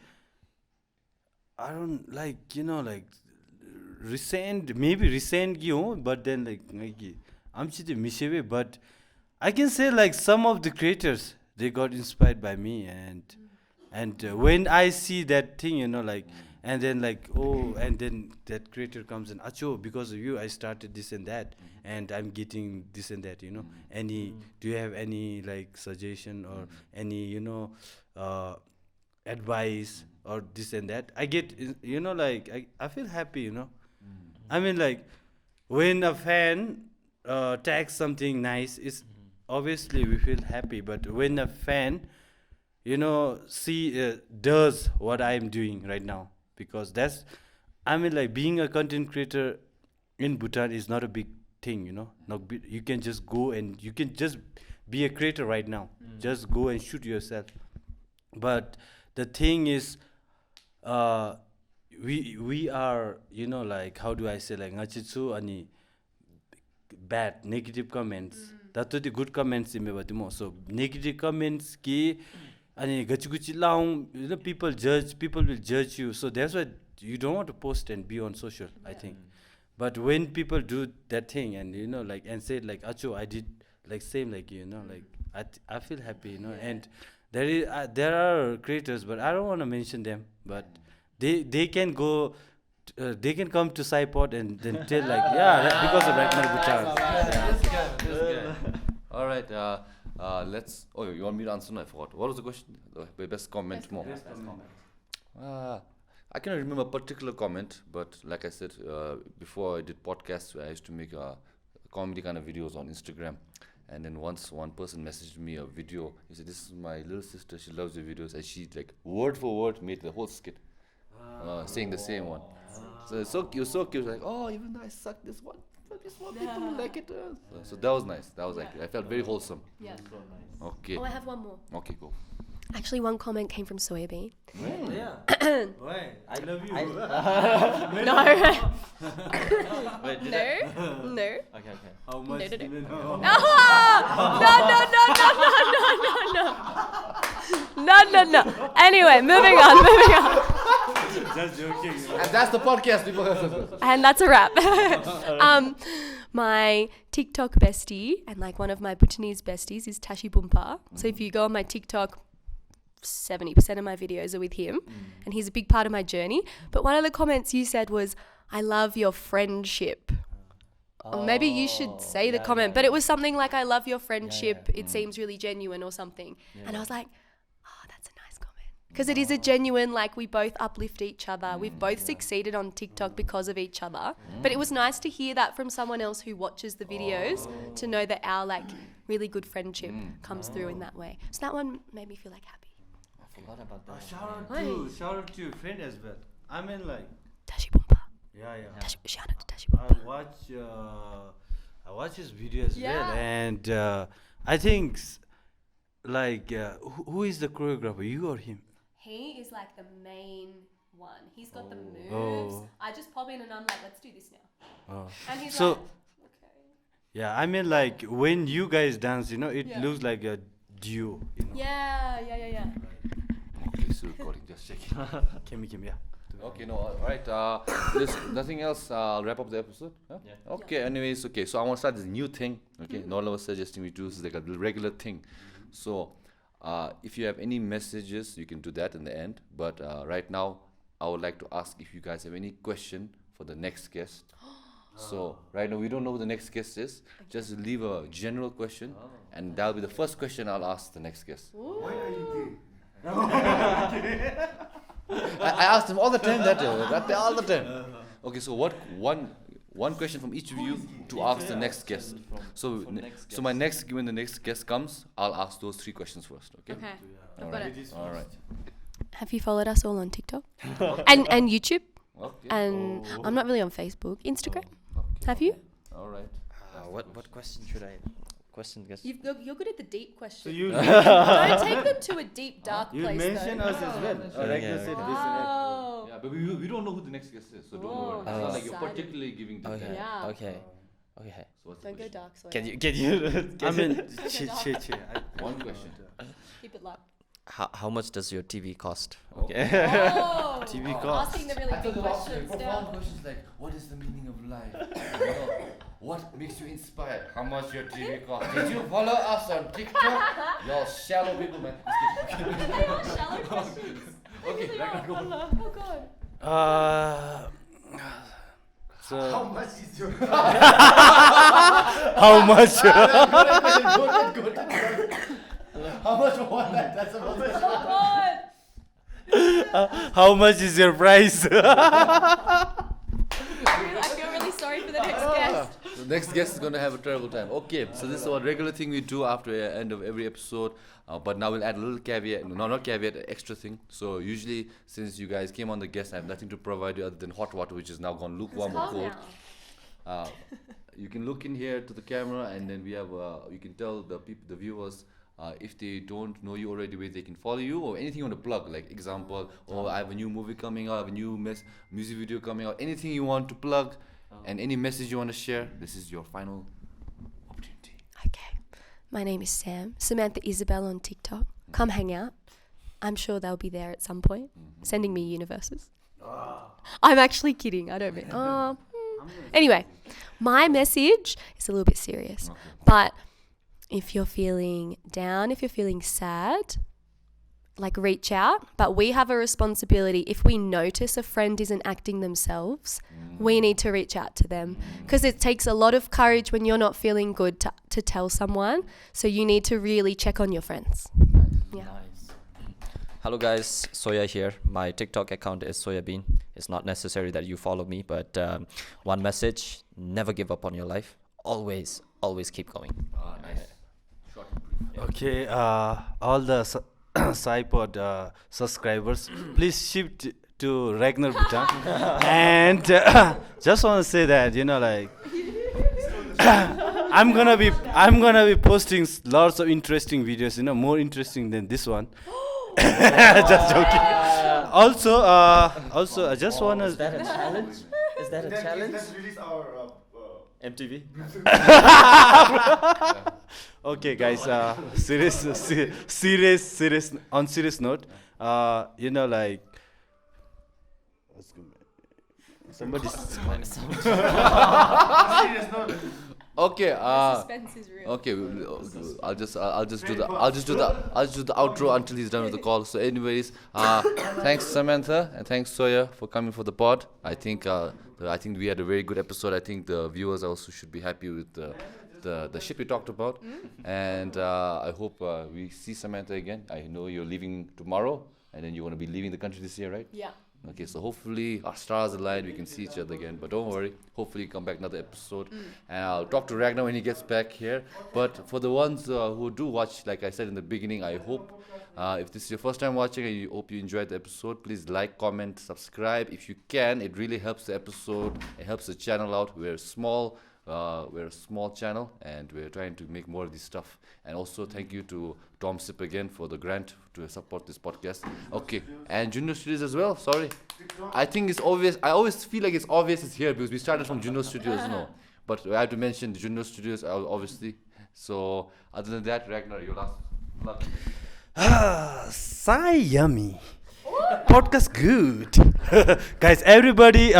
I don't like, like recent but then like I'm just but I can say like some of the creators, they got inspired by me, and when I see that thing, and then like, oh, and then that creator comes in, Acho, because of you I started this and that, and I'm getting this and that, do you have any like suggestion or any advice or this and that? I get, like I feel happy, I mean, like when a fan tags something nice, it's obviously we feel happy, but when a fan does what I'm doing right now, because that's, I mean, like being a content creator in Bhutan is not a big thing, you can just go and you can just be a creator right now, just go and shoot yourself. But the thing is, we are, like, how do I say, like ngachitsu ani bad negative comments, that the good comments in me, so negative comments ki ani gachi laung, people will judge you, so that's why you don't want to post and be on social, I think. But when people do that thing and like, and say like, Acho, I did like same like you, like I feel happy, and there are creators, but I don't want to mention them, but they can go they can come to PSY-POD and then tell like, because of Ragnar Bhutan. All right, let's. Oh, you want me to answer? No, I forgot. What was the question? The best comment more. I cannot remember a particular comment, but like I said, before I did podcasts, I used to make comedy kind of videos on Instagram. And then once one person messaged me a video. He said, "This is my little sister. She loves your videos." And she like word for word made the whole skit, saying the same one. So it's so cute, so cute. Like, oh, even though I suck this one, but this one people like it. So that was nice. That was like, I felt very wholesome. Yeah. Okay. Oh, I have one more. Okay, go. Actually, one comment came from Soya Bean. Yeah. Why? I love you. No. Wait, did No. Okay. How much? No. do you know? No. Anyway, moving on. Just joking. And that's the podcast, people. And that's a wrap. My TikTok bestie and like one of my Bhutanese besties is Tashi Bumpa. So if you go on my TikTok, 70% of my videos are with him, and he's a big part of my journey. But one of the comments you said was, "I love your friendship." Or maybe you should say the comment, but it was something like, "I love your friendship. It seems really genuine," or something. And I was like, oh, that's a nice comment. Because it is a genuine, like, we both uplift each other. We've both succeeded on TikTok because of each other. But it was nice to hear that from someone else who watches the videos, to know that our, like, really good friendship comes through in that way. So that one made me feel, like, happy. I forgot about that. Shout out to your friend as well. I mean, like, Tashi Bumpa. yeah. Shout out to Tashi Bumpa. I watch his video as well, Yeah. and I think who is the choreographer, you or him? He is like the main one. He's got the moves. Oh. I just pop in and I'm like, let's do this now. Oh. And he's So- like, okay. Yeah, I mean, like when you guys dance, it Yeah. looks like a duo. Yeah. Okay, so recording, just checking. Kim, yeah. Okay, no, all right. There's nothing else. I'll wrap up the episode. Huh? Yeah. Okay. Anyways, okay. So I want to start this new thing. Okay, Nola was suggesting we do this like a regular thing. So If you have any messages, you can do that in the end. But right now, I would like to ask if you guys have any question for the next guest. So right now we don't know who the next guest is. Just leave a general question, and that'll be the first question I'll ask the next guest. Why are you I asked them all the time that all the time. Okay, so what one question from each of you to ask the next guest. So when the next guest comes, I'll ask those 3 questions first. Okay. Okay. All I've got right. it. All right. Have you followed us all on TikTok? and YouTube? Okay. And I'm not really on Facebook. Instagram? Have you? All right. What question should I? Guess. You're good at the deep questions. So you Don't take them to a deep, dark you place. mention though. us as well. Ragnar said this and that. Oh. Yeah, but we don't know who the next guest is, so don't worry. It's not like you're Excited. particularly giving the Okay. Yeah. Okay. So what's the Don't go question? dark, Soya. Can you? I mean, che. One question. Keep it light. How much does your TV cost? Okay. Oh, TV cost. asking the really big questions profound now. questions like, what is the meaning of life? You know, what makes you inspired? How much your TV cost? Did you follow us on TikTok? Y'all shallow people, man. Just kidding. They are shallow questions. Okay, They Ragnar, are. go on. Oh god. So How much is your how much? Good. How much for one night? That's about it. Oh god. How much is your price? I feel really sorry for the next guest. The next guest is going to have a terrible time. Okay, so this is our regular thing we do after the end of every episode. But now we'll add a little caveat. No, not caveat, an extra thing. So usually, since you guys came on the guest, I have nothing to provide you other than hot water, which is now gone lukewarm or Calm cold. now. You can look in here to the camera, and then we have. You can tell the viewers. If they don't know you already, where they can follow you, or anything you want to plug, like example, or I have a new movie coming out, I have a new music video coming out, anything you want to plug, and any message you want to share, this is your final opportunity. Okay. My name is Sam. Samantha Isabel on TikTok. Come hang out. I'm sure they'll be there at some point, sending me universes. I'm actually kidding. I don't mean. Anyway, my message is a little bit serious, but if you're feeling down, if you're feeling sad, like reach out. But we have a responsibility. If we notice a friend isn't acting themselves, we need to reach out to them, because it takes a lot of courage when you're not feeling good to tell someone. So you need to really check on your friends. Yeah. Hello guys, Soya here. My TikTok account is Soya Bean. It's not necessary that you follow me, but one message: never give up on your life. Always keep going. Nice. Short and brief. Okay, all the PSY-POD subscribers, please shift to Ragnar Bhutan. And just want to say that, like I'm gonna be posting lots of interesting videos, more interesting than this one. Just joking. Also, I just wanna. Is that a challenge? Is that a challenge? Let's release our MTV? Okay, guys. Serious. On serious note, like. Somebody. serious note. Okay. Suspense is real. Okay, I'll just do the outro until he's done with the call. So, anyways, thanks Samantha and thanks Soya for coming for the pod. I think we had a very good episode. I think the viewers also should be happy with the shit we talked about, and I hope we see Samantha again. I know you're leaving tomorrow, and then you want to be leaving the country this year, right? Yeah. Okay, so hopefully our stars align, we can see each other again. But don't worry, hopefully come back another episode. And I'll talk to Ragnar when he gets back here. But for the ones who do watch, like I said in the beginning, I hope if this is your first time watching and you hope you enjoyed the episode, please like, comment, subscribe. If you can, it really helps the episode. It helps the channel out. We're a small channel and we're trying to make more of this stuff. And also thank you to Tom Sip again for the grant to support this podcast. Okay, and Junior Studios as well. Sorry, I think it's obvious. I always feel like it's obvious it's here because we started from Junior Studios, but I have to mention the Junior Studios obviously. So other than that, Ragnar, your last plug. Yummy. Podcast good. Guys, everybody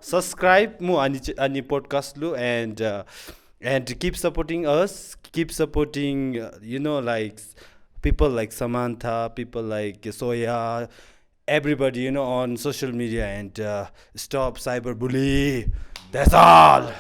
subscribe mo ani podcast lu and keep supporting us, keep supporting like people like Samantha, people like Soya, everybody, on social media, and stop cyberbully. That's all.